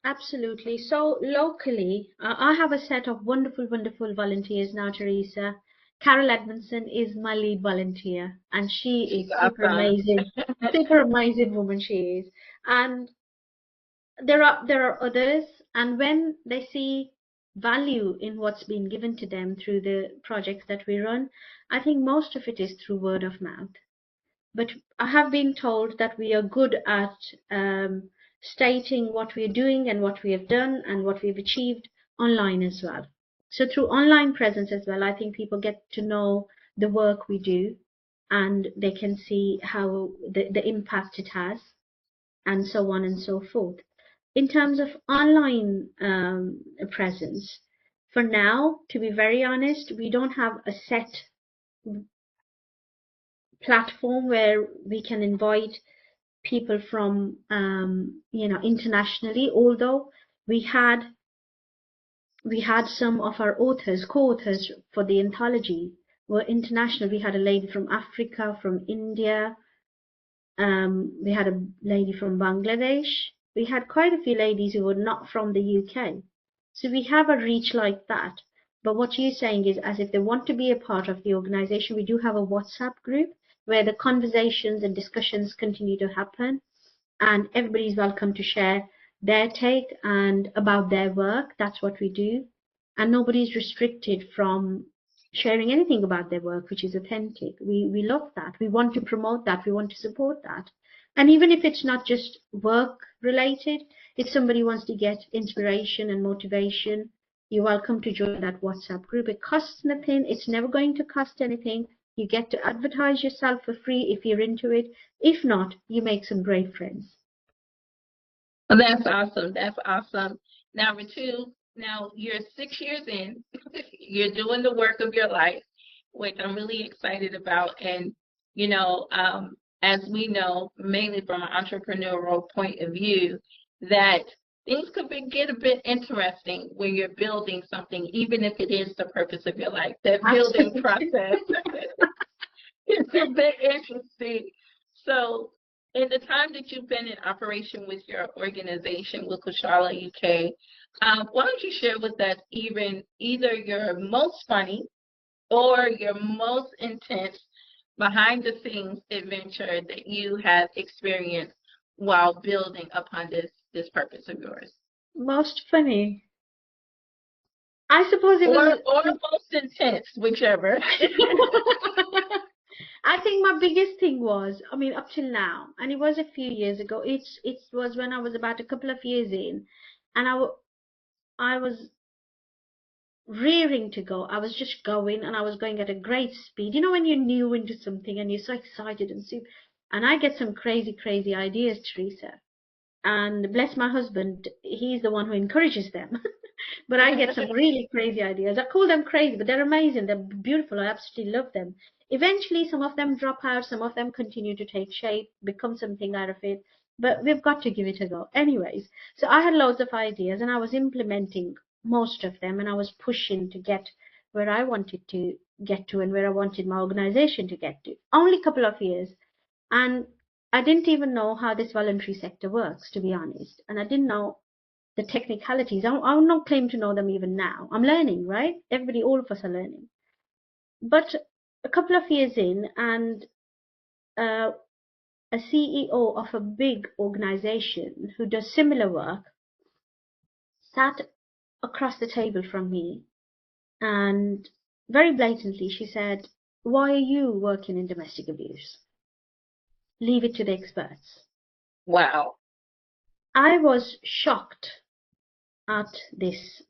S2: Absolutely. So locally, I have a set of wonderful, wonderful volunteers now, Teresa. Carol Edmondson is my lead volunteer, and she
S1: She's
S2: is
S1: awesome.
S2: super amazing woman she is. And there are others, and when they see value in what's been given to them through the projects that we run, I think most of it is through word of mouth. But I have been told that we are good at stating what we are doing and what we have done and what we've achieved online as well. So through online presence as well, I think people get to know the work we do and they can see how the impact it has and so on and so forth. In terms of online presence, for now, to be very honest, we don't have a set platform where we can invite people from internationally, although we had we had some of our authors, co-authors for the anthology were international. We had a lady from Africa, from India, we had a lady from Bangladesh. We had quite a few ladies who were not from the UK. So we have a reach like that. But what you're saying is, as if they want to be a part of the organization, we do have a WhatsApp group where the conversations and discussions continue to happen, and everybody's welcome to share their take and about their work. That's what we do. And nobody's restricted from sharing anything about their work, which is authentic. We love that. We want to promote that. We want to support that. And even if it's not just work related, if somebody wants to get inspiration and motivation, you're welcome to join that WhatsApp group. It costs nothing. It's never going to cost anything. You get to advertise yourself for free if you're into it. If not, you make some great friends.
S1: Well, that's awesome. That's awesome. Now, Ritu, now you're 6 years in. You're doing the work of your life, which I'm really excited about. And, you know, as we know, mainly from an entrepreneurial point of view, that things could get a bit interesting when you're building something, even if it is the purpose of your life. That building
S2: Absolutely.
S1: process it's a bit interesting. So, in the time that you've been in operation with your organization, with Kaushalya UK, why don't you share with us even either your most funny or your most intense behind the scenes adventure that you have experienced while building upon this purpose of yours?
S2: Most funny. I suppose it was.
S1: Or most intense, whichever.
S2: I think my biggest thing was, I mean, up till now, and it was a few years ago. It was when I was about a couple of years in, and I was rearing to go. I was just going, and I was going at a great speed. You know, when you're new into something and you're so excited and so, and I get some crazy, crazy ideas, Teresa. And bless my husband, he's the one who encourages them. But I get some really crazy ideas. I call them crazy, but they're amazing. They're beautiful. I absolutely love them. Eventually, some of them drop out, some of them continue to take shape, become something out of it. But we've got to give it a go. Anyways, so I had loads of ideas and I was implementing most of them and I was pushing to get where I wanted to get to and where I wanted my organization to get to. Only a couple of years. And I didn't even know how this voluntary sector works, to be honest. And I didn't know the technicalities. I will not claim to know them even now. I'm learning, right? Everybody, all of us are learning. But a couple of years in, and uh, a CEO of a big organization who does similar work sat across the table from me and very blatantly she said, "Why are you working in domestic abuse? Leave it to the experts."
S1: Wow.
S2: I was shocked at this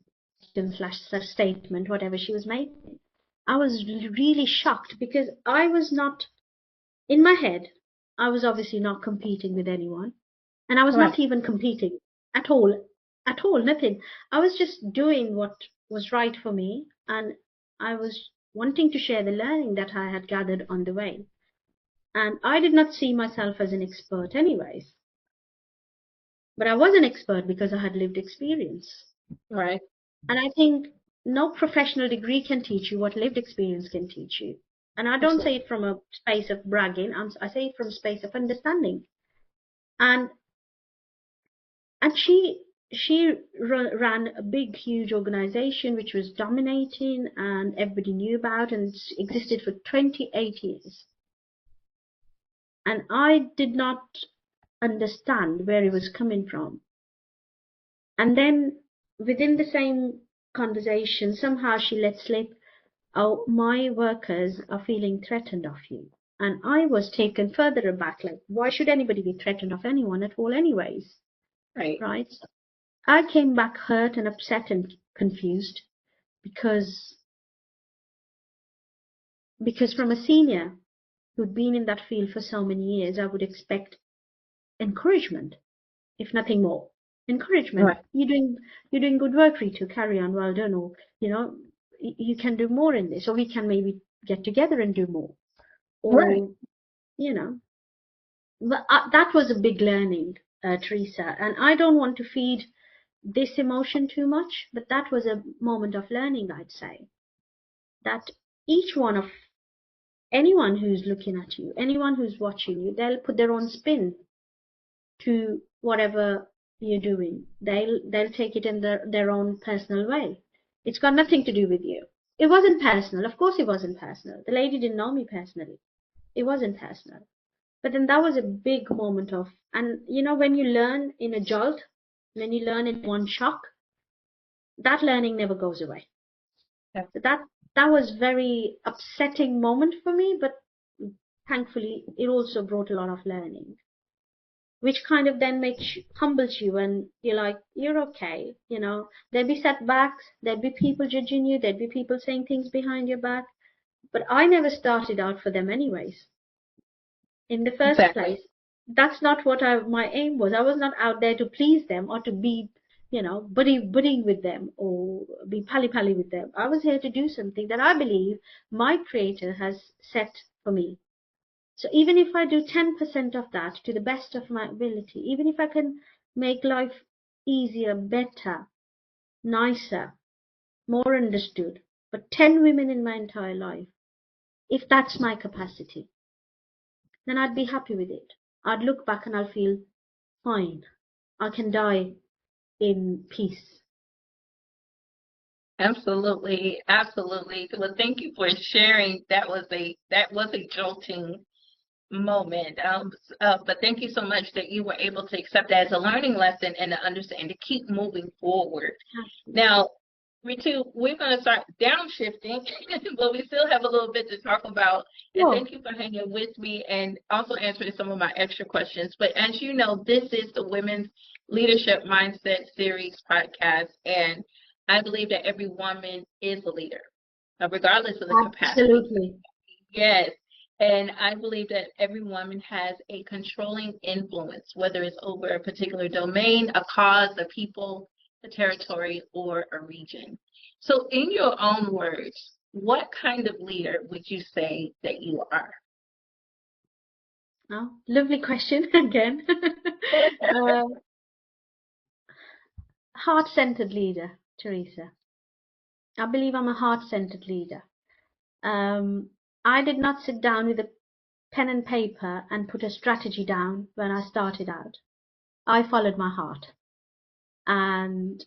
S2: slash statement, whatever she was making. I was really shocked because I was not, in my head, I was obviously not competing with anyone. And I was
S1: Right.
S2: not even competing at all, nothing. I was just doing what was right for me. And I was wanting to share the learning that I had gathered on the way. And I did not see myself as an expert, anyways. But I was an expert because I had lived experience.
S1: Right.
S2: And I think no professional degree can teach you what lived experience can teach you. And I don't say
S1: Absolutely.
S2: it from a space of bragging, I say it from a space of understanding. And and she ran a big, huge organization which was dominating and everybody knew about and existed for 28 years. And I did not understand where it was coming from. And then within the same conversation, somehow she let slip, "Oh, my workers are feeling threatened of you." And I was taken further aback, like, why should anybody be threatened of anyone at all, anyways?
S1: Right.
S2: Right? I came back hurt and upset and confused because from a senior who'd been in that field for so many years, I would expect encouragement, if nothing more. Encouragement.
S1: Right.
S2: You're doing good work, Ritu. Carry on, well done. Or you can do more in this, or we can maybe get together and do more.
S1: Right.
S2: Or you know, but that was a big learning, Teresa. And I don't want to feed this emotion too much, but that was a moment of learning, I'd say. That each one of anyone who's looking at you, anyone who's watching you, they'll put their own spin to whatever you're doing. They'll take it in their own personal way. It's got nothing to do with you. It wasn't personal. Of course it wasn't personal. The lady didn't know me personally. It wasn't personal. But then that was a big moment of, and when you learn in a jolt, when you learn in one shock, that learning never goes away.
S1: Yeah.
S2: So that was very upsetting moment for me, but thankfully it also brought a lot of learning, which kind of then humbles you, and you're like, you're okay. There'd be setbacks, there'd be people judging you, there'd be people saying things behind your back, but I never started out for them anyways. In the first
S1: Exactly.
S2: place, that's not what my aim was. I was not out there to please them or to be, buddy with them or be pally pally with them. I was here to do something that I believe my creator has set for me. So even if I do 10% of that to the best of my ability, even if I can make life easier, better, nicer, more understood, but 10 women in my entire life, if that's my capacity, then I'd be happy with it. I'd look back and I'll feel fine. I can die in peace.
S1: Absolutely. Absolutely. Well, thank you for sharing. That was a jolting moment. But thank you so much that you were able to accept that as a learning lesson and to understand to keep moving forward. Now, Ritu, we're going to start downshifting, but we still have a little bit to talk about. And
S2: Oh,
S1: thank you for hanging with me and also answering some of my extra questions. But as you know, this is the Women's Leadership Mindset Series podcast, and I believe that every woman is a leader, regardless of the capacity.
S2: absolutely.
S1: Yes. And I believe that every woman has a controlling influence, whether it's over a particular domain, a cause, a people, a territory, or a region. So, in your own words, what kind of leader would you say that you are?
S2: Oh, lovely question again. uh, Heart-centered leader, Teresa. I believe I'm a heart-centered leader. Um, I did not sit down with a pen and paper and put a strategy down when I started out. I followed my heart, and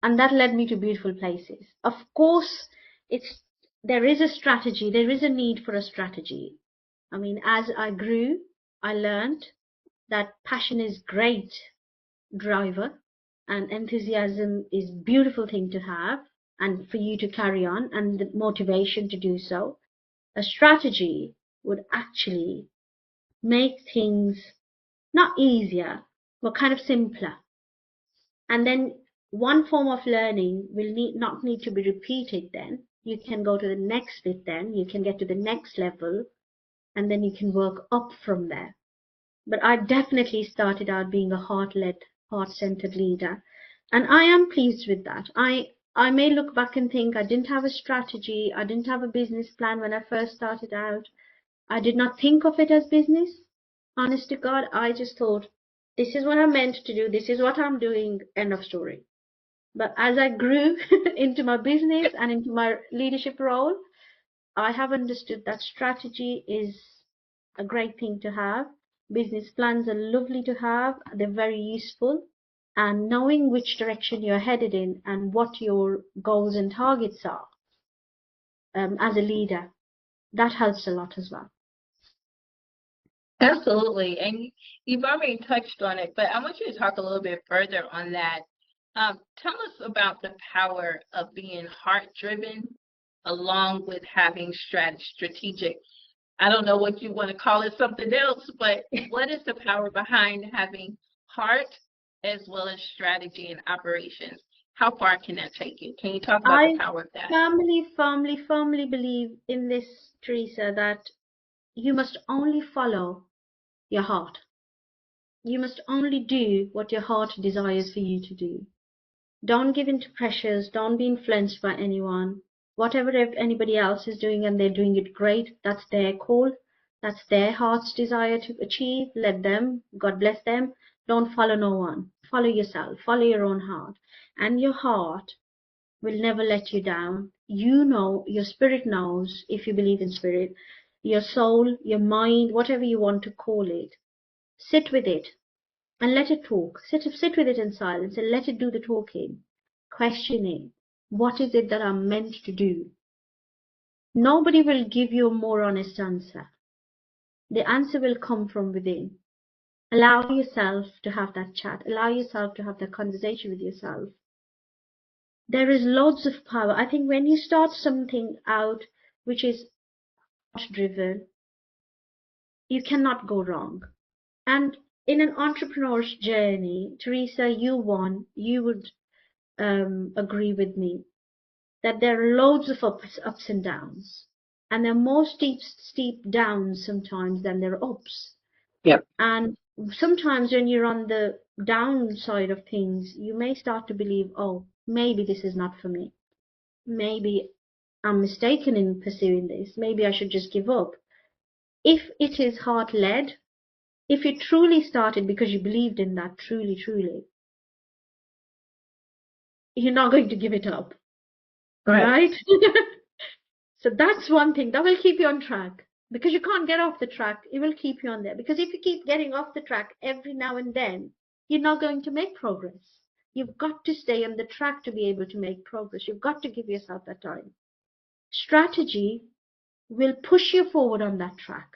S2: that led me to beautiful places. Of course, it's there is a strategy, there is a need for a strategy. I mean, as I grew, I learned that passion is great driver and enthusiasm is beautiful thing to have and for you to carry on and the motivation to do so. A strategy would actually make things not easier, but kind of simpler. And then one form of learning will not need to be repeated then. You can go to the next bit then, you can get to the next level, and then you can work up from there. But I definitely started out being a heart-led, heart-centered leader. And I am pleased with that. I may look back and think I didn't have a strategy, I didn't have a business plan when I first started out. I did not think of it as business. Honest to God, I just thought, this is what I'm meant to do, this is what I'm doing, end of story. But as I grew into my business and into my leadership role, I have understood that strategy is a great thing to have. Business plans are lovely to have, they're very useful. And knowing which direction you're headed in and what your goals and targets are as a leader, that helps a lot as well.
S1: Absolutely. And you've already touched on it, but I want you to talk a little bit further on that. Tell us about the power of being heart-driven along with having strategic. I don't know what you want to call it, something else, but what is the power behind having heart as well as strategy and operations? How far can that take you? Can you talk about the power of that?
S2: I firmly believe in this, Teresa, that you must only follow your heart. You must only do what your heart desires for you to do. Don't give in to pressures. Don't be influenced by anyone. Whatever anybody else is doing and they're doing it great, that's their call. That's their heart's desire to achieve. Let them. God bless them. Don't follow no one. Follow yourself. Follow your own heart. And your heart will never let you down. You know, your spirit knows, if you believe in spirit, your soul, your mind, whatever you want to call it. Sit with it and let it talk. Sit with it in silence and let it do the talking. Questioning, what is it that I'm meant to do? Nobody will give you a more honest answer. The answer will come from within. Allow yourself to have that chat. Allow yourself to have that conversation with yourself. There is loads of power. I think when you start something out which is driven, you cannot go wrong. And in an entrepreneur's journey, Teresa, you would agree with me that there are loads of ups and downs, and there are more steep downs sometimes than there are ups.
S1: Yep.
S2: And sometimes when you're on the downside of things, you may start to believe, oh, maybe this is not for me. Maybe I'm mistaken in pursuing this. Maybe I should just give up. If it is heart-led, if you truly started because you believed in that, truly, you're not going to give it up. Right? So that's one thing that will keep you on track, because you can't get off the track. It will keep you on there, because if you keep getting off the track every now and then, you're not going to make progress. You've got to stay on the track to be able to make progress. You've got to give yourself that time. Strategy will push you forward on that track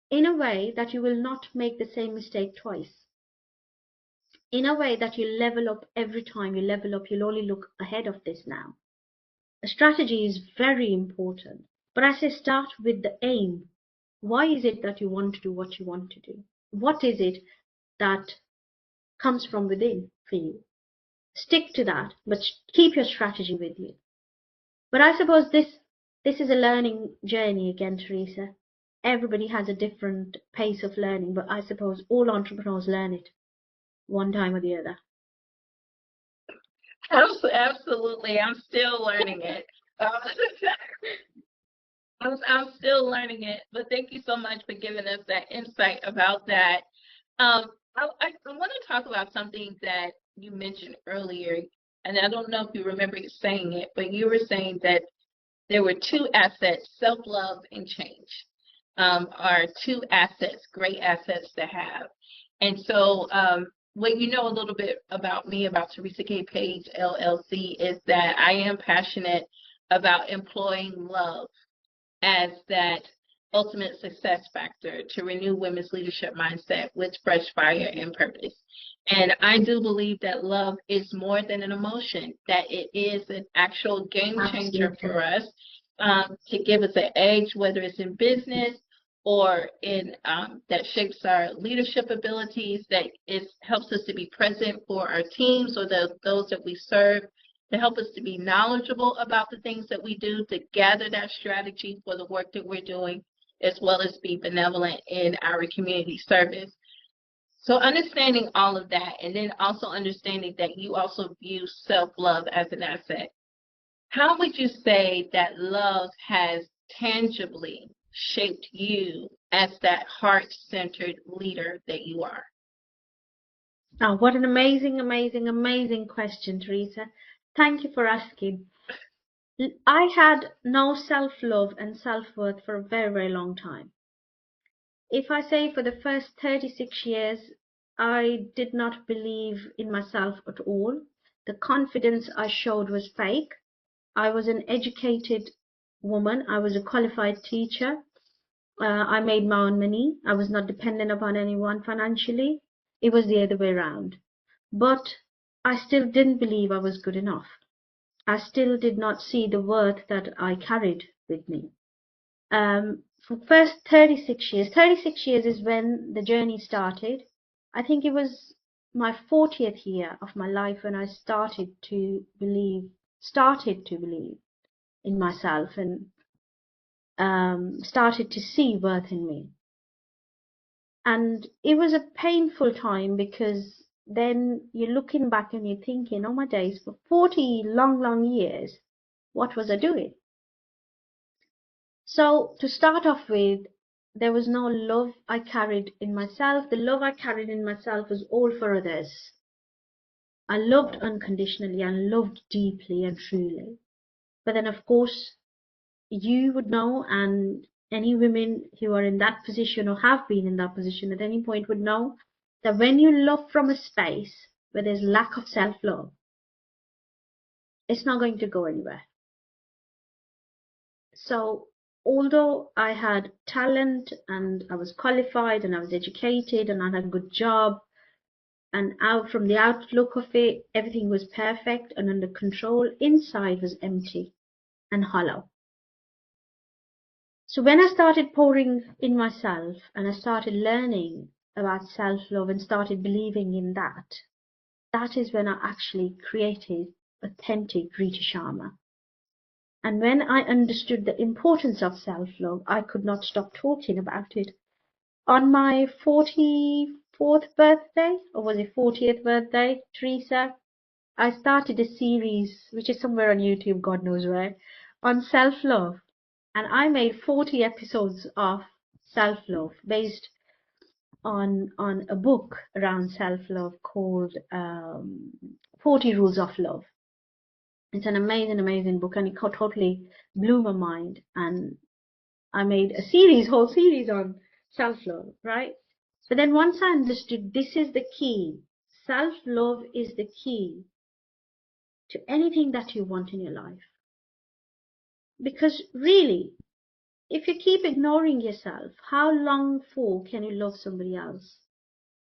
S2: in a way that you will not make the same mistake twice. In a way that you level up every time you level up, you'll only look ahead of this now. A strategy is very important, but I say start with the aim. Why is it that you want to do what you want to do? What is it that comes from within for you? Stick to that, but keep your strategy with you. But I suppose this is a learning journey again, Teresa. Everybody has a different pace of learning, but I suppose all entrepreneurs learn it one time or the other.
S1: Absolutely. I'm still learning it. I'm still learning it, but thank you so much for giving us that insight about that. I want to talk about something that you mentioned earlier, and I don't know if you remember saying it, but you were saying that there were two assets, self-love and change, are two assets, great assets to have. And so what you know a little bit about me, about Teresa K Page, LLC, is that I am passionate about employing love as that ultimate success factor to renew women's leadership mindset with fresh fire and purpose. And I do believe that love is more than an emotion, that it is an actual game changer for us, to give us an edge, whether it's in business or in that shapes our leadership abilities, that helps us to be present for our teams or those that we serve, to help us to be knowledgeable about the things that we do, to gather that strategy for the work that we're doing, as well as be benevolent in our community service. So understanding all of that, and then also understanding that you also view self-love as an asset. How would you say that love has tangibly shaped you as that heart-centered leader that you are?
S2: Oh, what an amazing, amazing, amazing question, Teresa. Thank you for asking. I had no self-love and self-worth for a very, very long time. If I say for the first 36 years, I did not believe in myself at all. The confidence I showed was fake. I was an educated woman. I was a qualified teacher. I made my own money. I was not dependent upon anyone financially. It was the other way around. But I still didn't believe I was good enough. I still did not see the worth that I carried with me. For first 36 years is when the journey started. I think it was my 40th year of my life when I started to believe in myself and started to see worth in me. And it was a painful time because then you're looking back and you're thinking, oh my days, for 40 long, long years, what was I doing? So to start off with, there was no love I carried in myself. The love I carried in myself was all for others. I loved unconditionally and loved deeply and truly. But then, of course, you would know, and any women who are in that position or have been in that position at any point would know that when you love from a space where there's lack of self-love, it's not going to go anywhere. So although I had talent and I was qualified and I was educated and I had a good job, and out from the outlook of it, everything was perfect and under control, inside was empty and hollow. So when I started pouring in myself and I started learning about self-love and started believing in that, that is when I actually created authentic Ritu Sharma. And when I understood the importance of self-love, I could not stop talking about it. On my 44th birthday, or was it 40th birthday, Teresa, I started a series, which is somewhere on YouTube, God knows where, on self-love. And I made 40 episodes of self-love based on a book around self-love called 40 Rules of Love. It's an amazing, amazing book, and it totally blew my mind. And I made a whole series on self-love, right? But then once I understood this is the key, self-love is the key to anything that you want in your life. Because really, if you keep ignoring yourself, how long for can you love somebody else?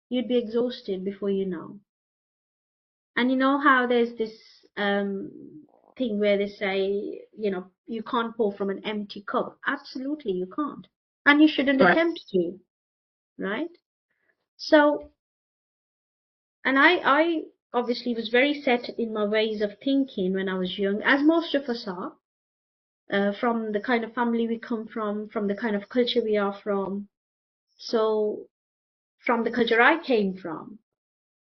S2: You'd be exhausted before you know. And you know how there's this thing where they say, you can't pour from an empty cup. Absolutely, you can't. And you shouldn't
S1: Right.
S2: attempt to, right? So, and I obviously was very set in my ways of thinking when I was young, as most of us are, from the kind of family we come from the kind of culture we are from. So, from the culture I came from,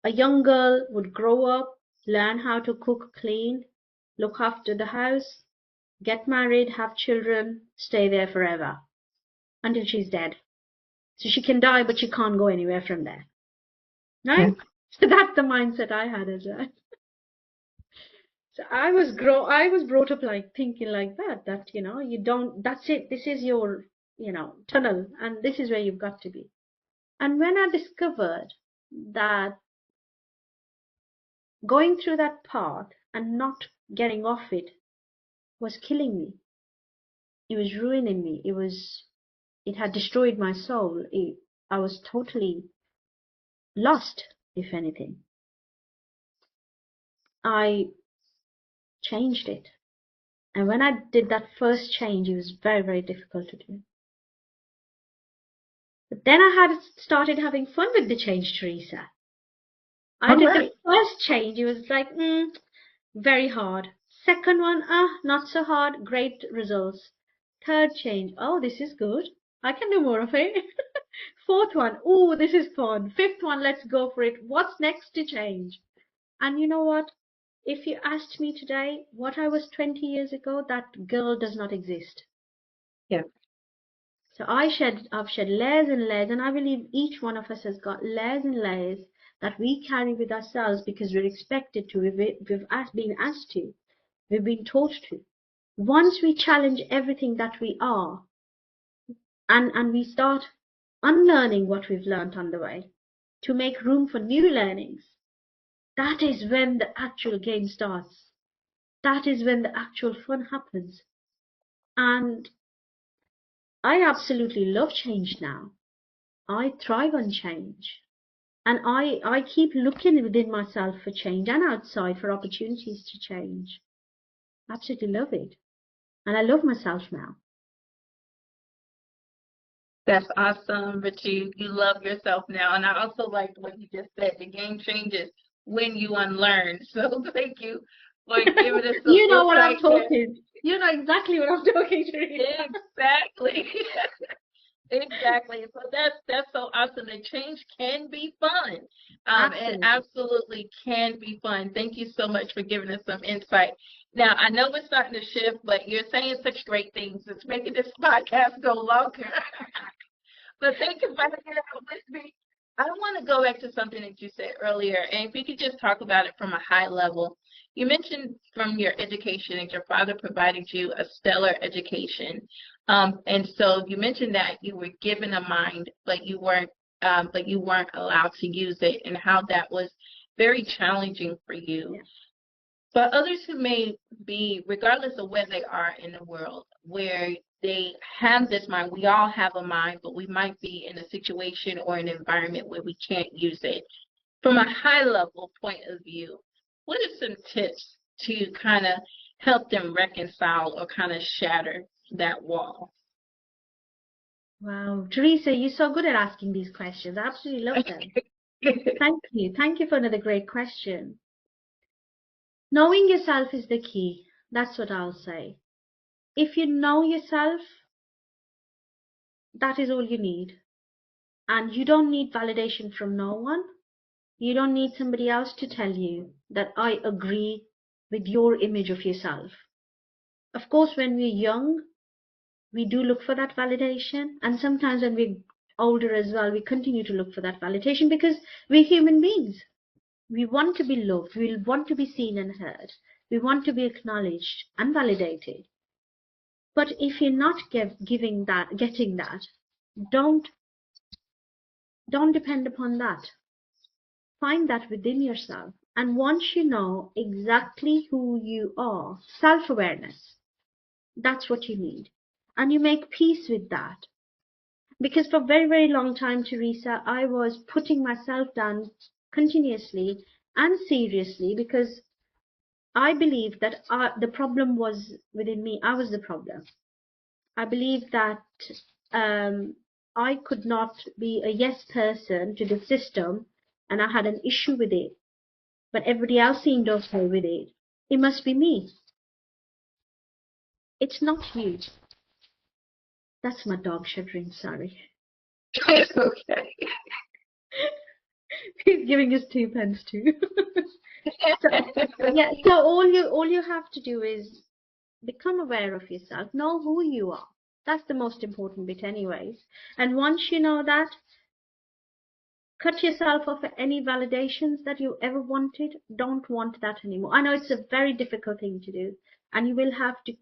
S2: a young girl would grow up, learn how to cook, clean, look after the house, get married, have children, stay there forever until she's dead. So she can die, but she can't go anywhere from there. Right?
S1: Yeah.
S2: So that's the mindset I had as well. So I was brought up like thinking like that you don't, that's it, this is your, tunnel, and this is where you've got to be. And when I discovered that going through that path and not getting off it was killing me, it was ruining me, it had destroyed my soul. I was totally lost, if anything. I changed it. And when I did that first change, it was very, very difficult to do. Then I had started having fun with the change, Teresa. I
S1: All
S2: did the
S1: right.
S2: first change. It was like, very hard. Second one, not so hard. Great results. Third change, oh, this is good. I can do more of it. Fourth one, oh, this is fun. Fifth one, let's go for it. What's next to change? And you know what? If you asked me today what I was 20 years ago, that girl does not exist.
S1: Yeah.
S2: So I've shed layers and layers, and I believe each one of us has got layers and layers that we carry with ourselves because we're expected to, been asked to, we've been taught to. Once we challenge everything that we are, and we start unlearning what we've learned on the way to make room for new learnings, that is when the actual game starts. That is when the actual fun happens. And I absolutely love change now. I thrive on change. And I keep looking within myself for change and outside for opportunities to change. Absolutely love it. And I love myself now.
S1: That's awesome, Ritu. You love yourself now. And I also like what you just said. The game changes when you unlearn. So thank you for giving us some
S2: You know what I'm
S1: insight there.
S2: talking. You know exactly what I'm talking to.
S1: Exactly. Exactly. So that's so awesome. The change can be fun. It
S2: Absolutely.
S1: absolutely can be fun. Thank you so much for giving us some insight. Now I know we're starting to shift, but you're saying such great things. It's making this podcast go longer. But thank you for hanging out with me. I want to go back to something that you said earlier, and if you could just talk about it from a high level. You mentioned from your education that your father provided you a stellar education, and so you mentioned that you were given a mind, but you weren't allowed to use it, and how that was very challenging for you.
S2: Yeah.
S1: But others who may be, regardless of where they are in the world, where they have this mind, we all have a mind, but we might be in a situation or an environment where we can't use it. From a high level point of view, what are some tips to kind of help them reconcile or kind of shatter that wall?
S2: Wow. Teresa, you're so good at asking these questions. I absolutely love them. Thank you. Thank you for another great question. Knowing yourself is the key. That's what I'll say. If you know yourself, that is all you need. And you don't need validation from no one. You don't need somebody else to tell you that I agree with your image of yourself. Of course, when we're young, we do look for that validation. And sometimes when we're older as well, we continue to look for that validation because we're human beings. We want to be loved. We want to be seen and heard. We want to be acknowledged and validated. But if you're not getting that, don't don't depend upon that. Find that within yourself. And once you know exactly who you are, self-awareness, that's what you need. And you make peace with that. Because for a very, very long time, Teresa, I was putting myself down continuously and seriously because I believed that the problem was within me. I was the problem. I believed that um, I could not be a yes person to the system and I had an issue with it, but everybody else seemed okay with it. It must be me. It's not you. That's my dog shuddering, sorry.
S1: It's okay.
S2: He's giving us 2 pence too. So, yeah, so all you have to do is become aware of yourself, know who you are. That's the most important bit anyways. And once you know that, cut yourself off any validations that you ever wanted. Don't want that anymore. I know it's a very difficult thing to do, and you will have to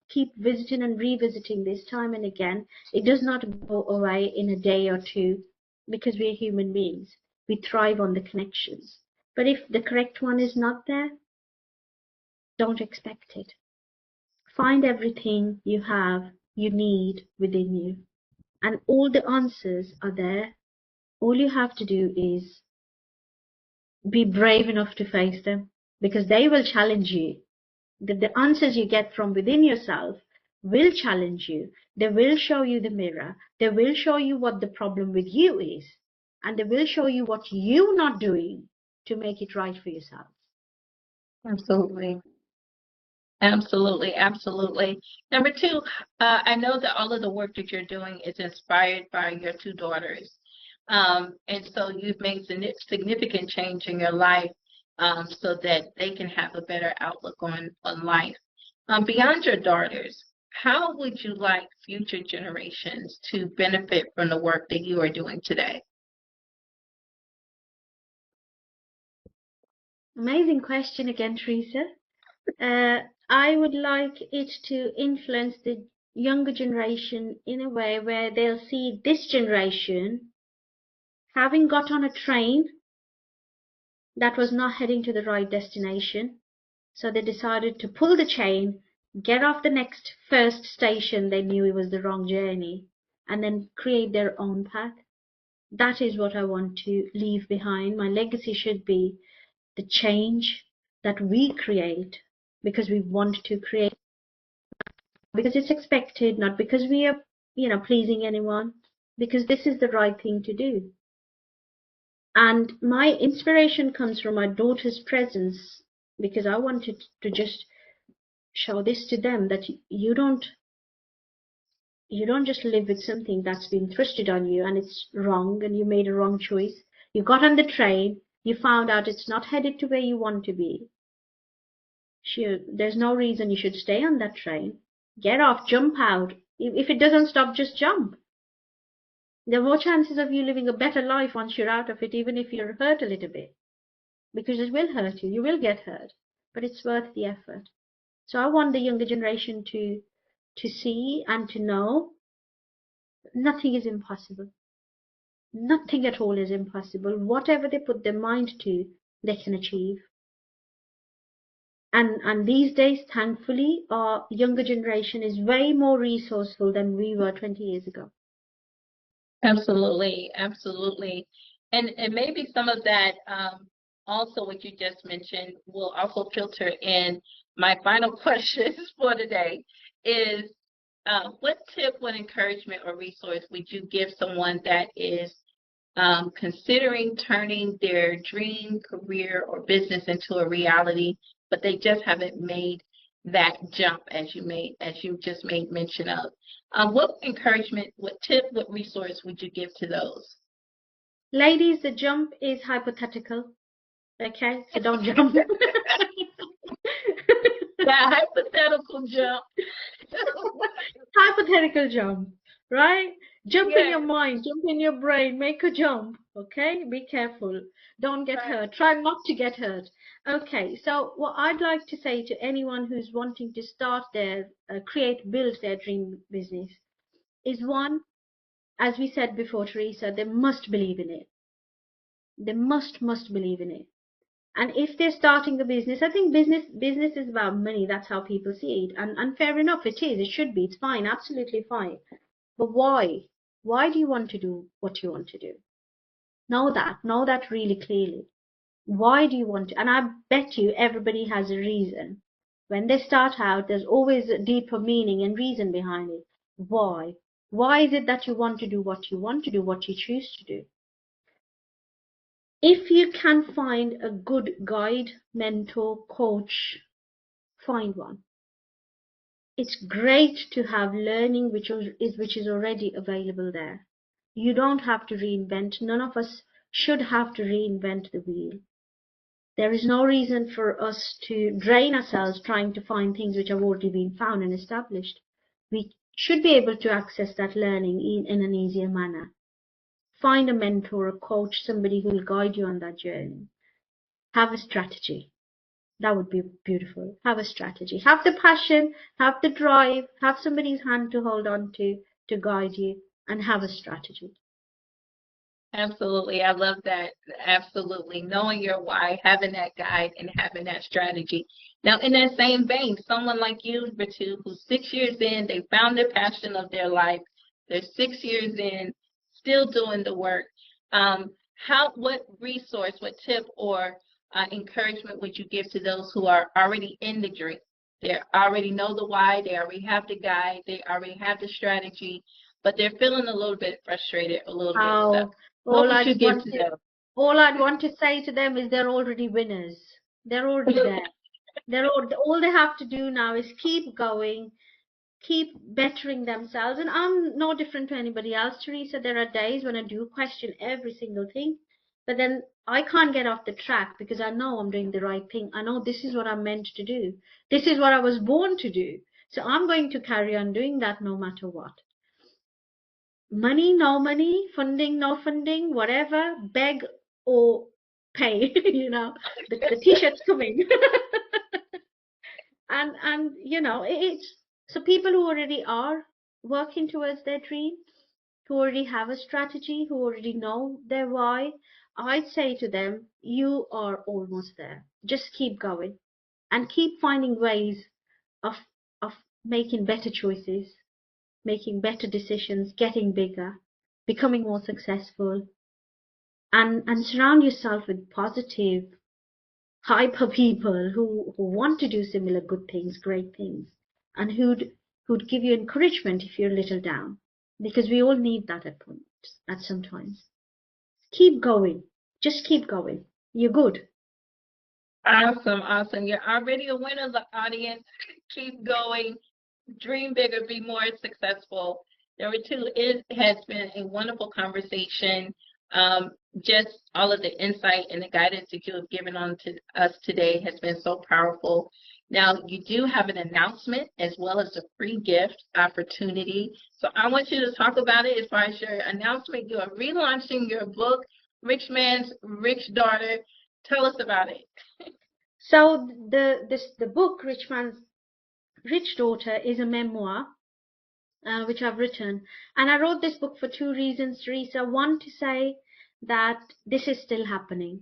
S2: keep visiting and revisiting this time and again. It does not go away in a day or two because we're human beings. We thrive on the connections. But if the correct one is not there, don't expect it. Find everything you need within you, and all the answers are there. All you have to do is be brave enough to face them because they will challenge you. The answers you get from within yourself will challenge you. They will show you the mirror. They will show you what the problem with you is. And they will show you what you're not doing to make it right for yourself.
S1: Absolutely. Absolutely, absolutely. Number two, I know that all of the work that you're doing is inspired by your two daughters. And so you've made significant change in your life so that they can have a better outlook on life. Beyond your daughters, how would you like future generations to benefit from the work that you are doing today?
S2: Amazing question again, Teresa. I would like it to influence the younger generation in a way where they'll see this generation having got on a train that was not heading to the right destination. So they decided to pull the chain, get off the next first station they knew it was the wrong journey, and then create their own path. That is what I want to leave behind. My legacy should be the change that we create because we want to create, because it's expected, not because we are, pleasing anyone, because this is the right thing to do. And my inspiration comes from my daughter's presence because I wanted to just show this to them that you don't just live with something that's been thrusted on you and it's wrong and you made a wrong choice. You got on the train, you found out it's not headed to where you want to be. There's no reason you should stay on that train. Get off, jump out. If it doesn't stop, just jump. There are more chances of you living a better life once you're out of it, even if you're hurt a little bit. Because it will hurt you. You will get hurt. But it's worth the effort. So I want the younger generation to see and to know nothing is impossible. Nothing at all is impossible. Whatever they put their mind to, they can achieve. And these days, thankfully, our younger generation is way more resourceful than we were 20 years ago.
S1: Absolutely, absolutely. And maybe some of that, also what you just mentioned, will also filter in my final questions for today is what tip, what encouragement or resource would you give someone that is considering turning their dream career or business into a reality, but they just haven't made that jump as you just made mention of? What encouragement, what tip, what resource would you give to those?
S2: Ladies, the jump is hypothetical. Okay, so don't jump.
S1: That hypothetical jump.
S2: Hypothetical jump, right? Jump in
S1: Yeah.
S2: your mind, jump in your brain, make a jump. Okay, be careful. Don't get hurt. Try not to get hurt. Okay, so what I'd like to say to anyone who's wanting to start their, build their dream business is one, as we said before, Teresa, they must believe in it. They must believe in it. And if they're starting a business, I think business is about money. That's how people see it. And fair enough, it is. It should be. It's fine. Absolutely fine. But why? Why do you want to do what you want to do? Know that really clearly. Why do you want to? And I bet you everybody has a reason. When they start out, there's always a deeper meaning and reason behind it. Why? Why is it that you want to do what you want to do, what you choose to do? If you can find a good guide, mentor, coach, find one. It's great to have learning which is already available there. You don't have to reinvent. None of us should have to reinvent the wheel. There is no reason for us to drain ourselves trying to find things which have already been found and established. We should be able to access that learning in an easier manner. Find a mentor, a coach, somebody who will guide you on that journey. Have a strategy. That would be beautiful. Have a strategy. Have the passion, have the drive, have somebody's hand to hold on to guide you, and have a strategy.
S1: Absolutely. I love that. Absolutely. Knowing your why, having that guide, and having that strategy. Now, in that same vein, someone like you, Ritu, who's 6 years in, they found their passion of their life. They're 6 years in, still doing the work. What resource, what tip or encouragement would you give to those who are already in the dream, They already know the why, they already have the guide, they already have the strategy, but they're feeling a little bit frustrated, a little bit stuck.
S2: Oh,
S1: What
S2: all
S1: would you
S2: I'd
S1: give
S2: want
S1: to
S2: to
S1: them?
S2: all I'd want to say to them is they're already winners. They're already there. All they have to do now is keep going, keep bettering themselves. And I'm no different to anybody else, Teresa. There are days when I do question every single thing, but then I can't get off the track because I know I'm doing the right thing. I know this is what I'm meant to do. This is what I was born to do. So I'm going to carry on doing that no matter what. Money, no money, funding, no funding, whatever, beg or pay, the t-shirt's coming. And it's so people who already are working towards their dream, who already have a strategy, who already know their why, I'd say to them, you are almost there. Just keep going and keep finding ways of of making better choices, making better decisions, getting bigger, becoming more successful, and surround yourself with positive, hyper people who want to do similar good things, great things, and who'd give you encouragement if you're a little down, because we all need that at some times. Keep going, just keep going. You're good.
S1: Awesome, awesome. You're already a winner, the audience. Keep going. Dream bigger, be more successful. Number two, it has been a wonderful conversation. Just all of the insight and the guidance that you have given on to us today has been so powerful. Now, you do have an announcement as well as a free gift opportunity. So I want you to talk about it as far as your announcement. You are relaunching your book, Rich Man's Rich Daughter. Tell us about it.
S2: So the book Rich Man's Rich Daughter is a memoir which I've written. And I wrote this book for two reasons, Teresa. One, to say that this is still happening.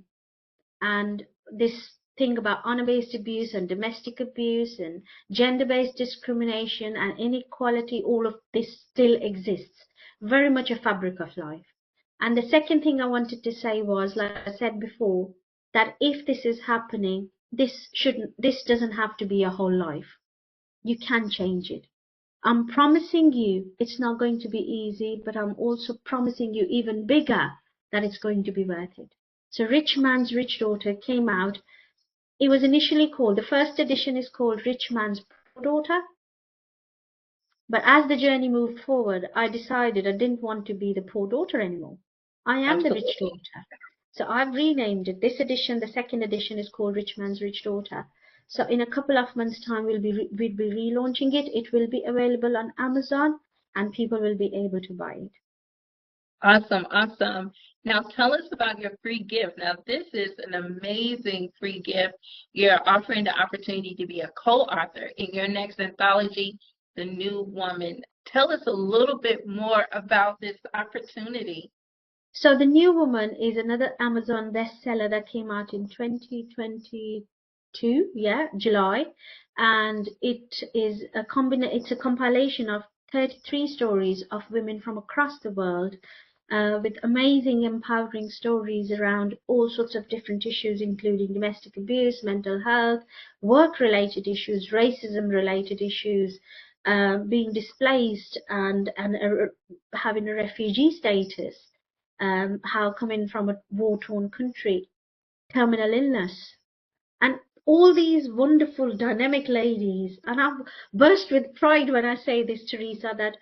S2: And this thing about honor-based abuse and domestic abuse and gender-based discrimination and inequality, all of this still exists. Very much a fabric of life. And the second thing I wanted to say was, like I said before, that if this is happening, this doesn't have to be a whole life. You can change it. I'm promising you it's not going to be easy, but I'm also promising you even bigger that it's going to be worth it. So Rich Man's Rich Daughter came out. It was initially called, the first edition is called Rich Man's Poor Daughter. But as the journey moved forward, I decided I didn't want to be the poor daughter anymore. I am the rich
S1: Absolutely.
S2: daughter. So I've renamed it. This edition, the second edition, is called Rich Man's Rich Daughter. So in a couple of months' time, we'll be relaunching it. It will be available on Amazon, and people will be able to buy it.
S1: Awesome, awesome. Now tell us about your free gift. Now this is an amazing free gift. You're offering the opportunity to be a co-author in your next anthology, The New Woman. Tell us a little bit more about this opportunity.
S2: So The New Woman is another Amazon bestseller that came out in 2022, July, and it's a compilation of 33 stories of women from across the world, with amazing, empowering stories around all sorts of different issues, including domestic abuse, mental health, work-related issues, racism-related issues, being displaced and having a refugee status, how coming from a war-torn country, terminal illness, and all these wonderful dynamic ladies. And I burst with pride when I say this, Teresa, that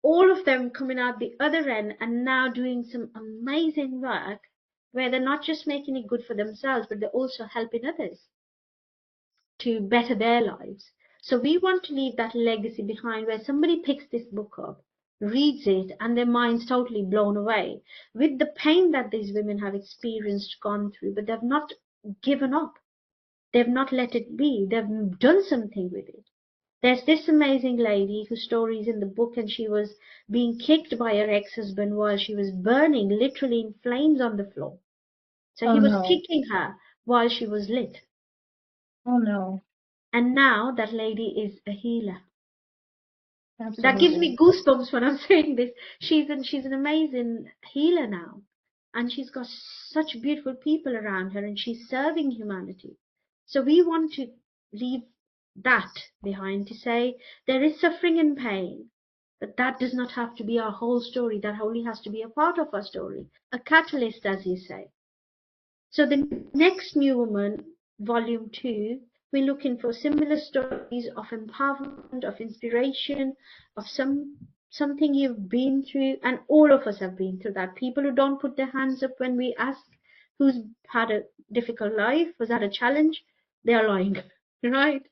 S2: all of them coming out the other end and now doing some amazing work where they're not just making it good for themselves, but they're also helping others to better their lives. So we want to leave that legacy behind where somebody picks this book up, reads it, and their mind's totally blown away with the pain that these women have experienced, gone through, but they've not given up. They've not let it be. They've done something with it. There's this amazing lady whose story is in the book, and she was being kicked by her ex-husband while she was burning, literally in flames on the floor. So
S1: Oh
S2: he was
S1: no.
S2: kicking her while she was lit.
S1: Oh no.
S2: And now that lady is a healer. That gives
S1: Absolutely.
S2: me goosebumps when I'm saying this. She's an amazing healer now, and she's got such beautiful people around her, and she's serving humanity. So we want to leave that behind to say there is suffering and pain, but that does not have to be our whole story. That only has to be a part of our story, a catalyst, as you say. So the next New Woman, Volume 2, we're looking for similar stories of empowerment, of inspiration, of something you've been through, and all of us have been through that. People who don't put their hands up when we ask who's had a difficult life, was that a challenge, they are lying, right?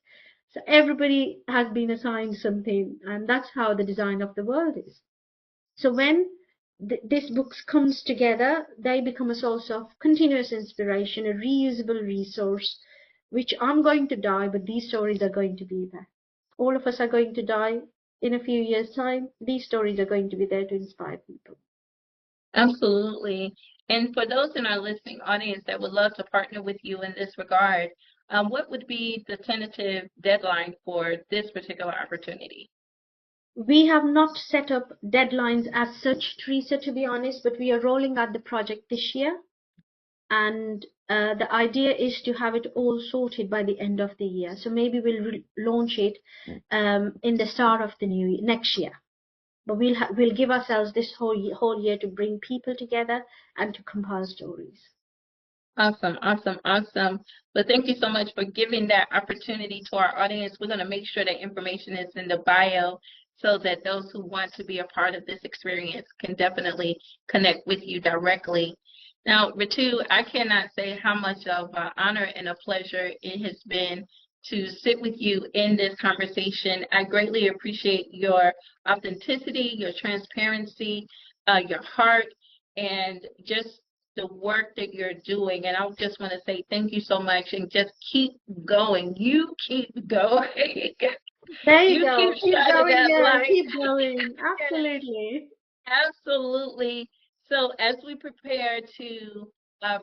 S2: So everybody has been assigned something, and that's how the design of the world is. So when this book comes together, they become a source of continuous inspiration, a reusable resource, which I'm going to die, but these stories are going to be there. All of us are going to die in a few years' time. These stories are going to be there to inspire people.
S1: Absolutely. And for those in our listening audience that would love to partner with you in this regard, what would be the tentative deadline for this particular opportunity?
S2: We have not set up deadlines as such, Teresa, to be honest, but we are rolling out the project this year. And the idea is to have it all sorted by the end of the year. So maybe we'll launch it in the start of the next year. But we'll give ourselves this whole year to bring people together and to compile stories.
S1: Awesome, awesome, awesome. But thank you so much for giving that opportunity to our audience. We're going to make sure that information is in the bio so that those who want to be a part of this experience can definitely connect with you directly. Now, Ritu, I cannot say how much of an honor and a pleasure it has been to sit with you in this conversation. I greatly appreciate your authenticity, your transparency, your heart, and just the work that you're doing. And I just want to say thank you so much and just keep going. You keep going.
S2: There you go.
S1: Keep shining that light.
S2: Keep going. Absolutely.
S1: Absolutely. So as we prepare to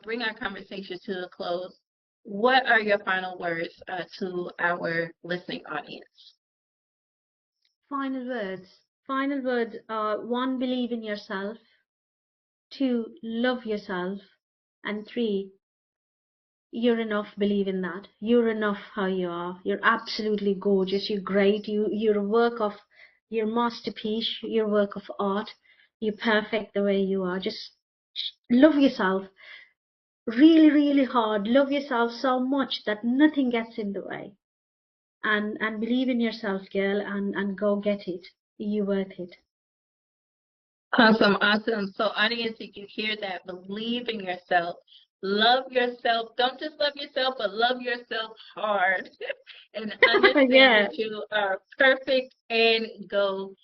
S1: bring our conversation to a close, what are your final words to our listening audience?
S2: Final words. Final words are: 1, believe in yourself; 2, love yourself; and 3, you're enough, believe in that. You're enough how you are. You're absolutely gorgeous. You're great. You're a work of, your masterpiece. You're a work of art. You're perfect the way you are. Just love yourself really, really hard. Love yourself so much that nothing gets in the way. And believe in yourself, girl, and go get it. You're worth it.
S1: Awesome, awesome. So audience, if you hear that, believe in yourself. Love yourself. Don't just love yourself, but love yourself hard. And understand that you are perfect and go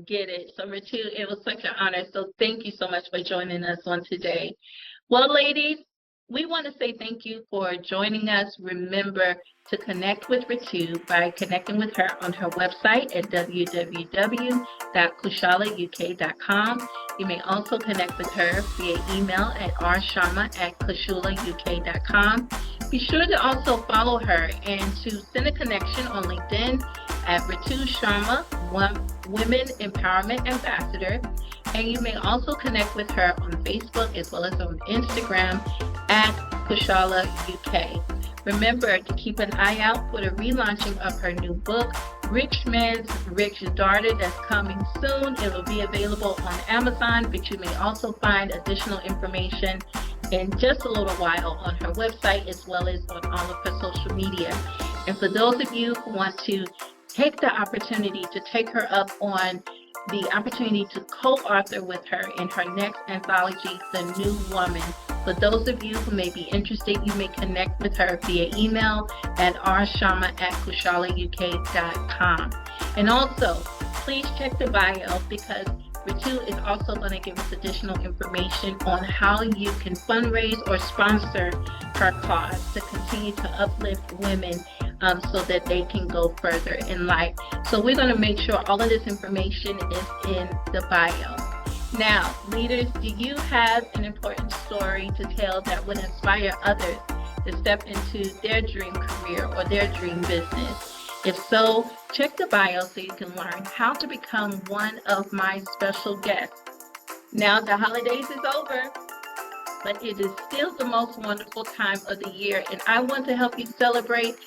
S1: get it. So Ritu, it was such an honor. So thank you so much for joining us on today. Well, ladies, we want to say thank you for joining us. Remember to connect with Ritu by connecting with her on her website at www.kaushalyauk.com. You may also connect with her via email at rsharma@kaushalyauk.com. Be sure to also follow her and to send a connection on LinkedIn at Ritu Sharma, Women Empowerment Ambassador. And you may also connect with her on Facebook as well as on Instagram at Kaushalya UK. Remember to keep an eye out for the relaunching of her new book, Rich Man's Rich Daughter, that's coming soon. It will be available on Amazon, but you may also find additional information in just a little while on her website as well as on all of her social media. And for those of you who want to take the opportunity to take her up on the opportunity to co-author with her in her next anthology, The New Woman. For those of you who may be interested, you may connect with her via email at rsharma@kaushalyauk.com. And also, please check the bio because Ritu is also going to give us additional information on how you can fundraise or sponsor her cause to continue to uplift women so that they can go further in life. So we're going to make sure all of this information is in the bio. Now, leaders, do you have an important story to tell that would inspire others to step into their dream career or their dream business? If so, check the bio so you can learn how to become one of my special guests. Now, the holidays is over, but it is still the most wonderful time of the year, and I want to help you celebrate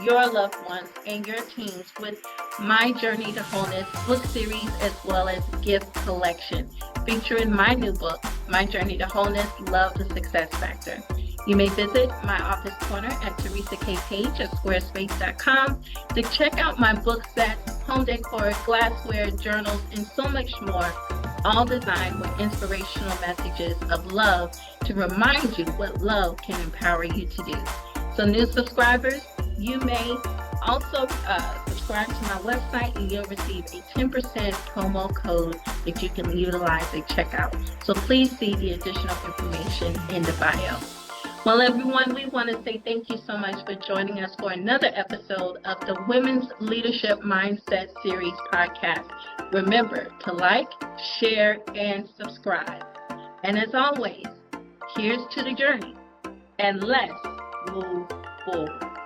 S1: your loved ones, and your teams with my Journey to Wholeness book series as well as gift collection featuring my new book, My Journey to Wholeness, Love the Success Factor. You may visit my office corner at Teresa K page at squarespace.com to check out my book sets, home decor, glassware, journals, and so much more, all designed with inspirational messages of love to remind you what love can empower you to do. So new subscribers, you may also subscribe to my website and you'll receive a 10% promo code that you can utilize at checkout. So please see the additional information in the bio. Well, everyone, we want to say thank you so much for joining us for another episode of the Women's Leadership Mindset Series podcast. Remember to like, share, and subscribe. And as always, here's to the journey, and let's move forward.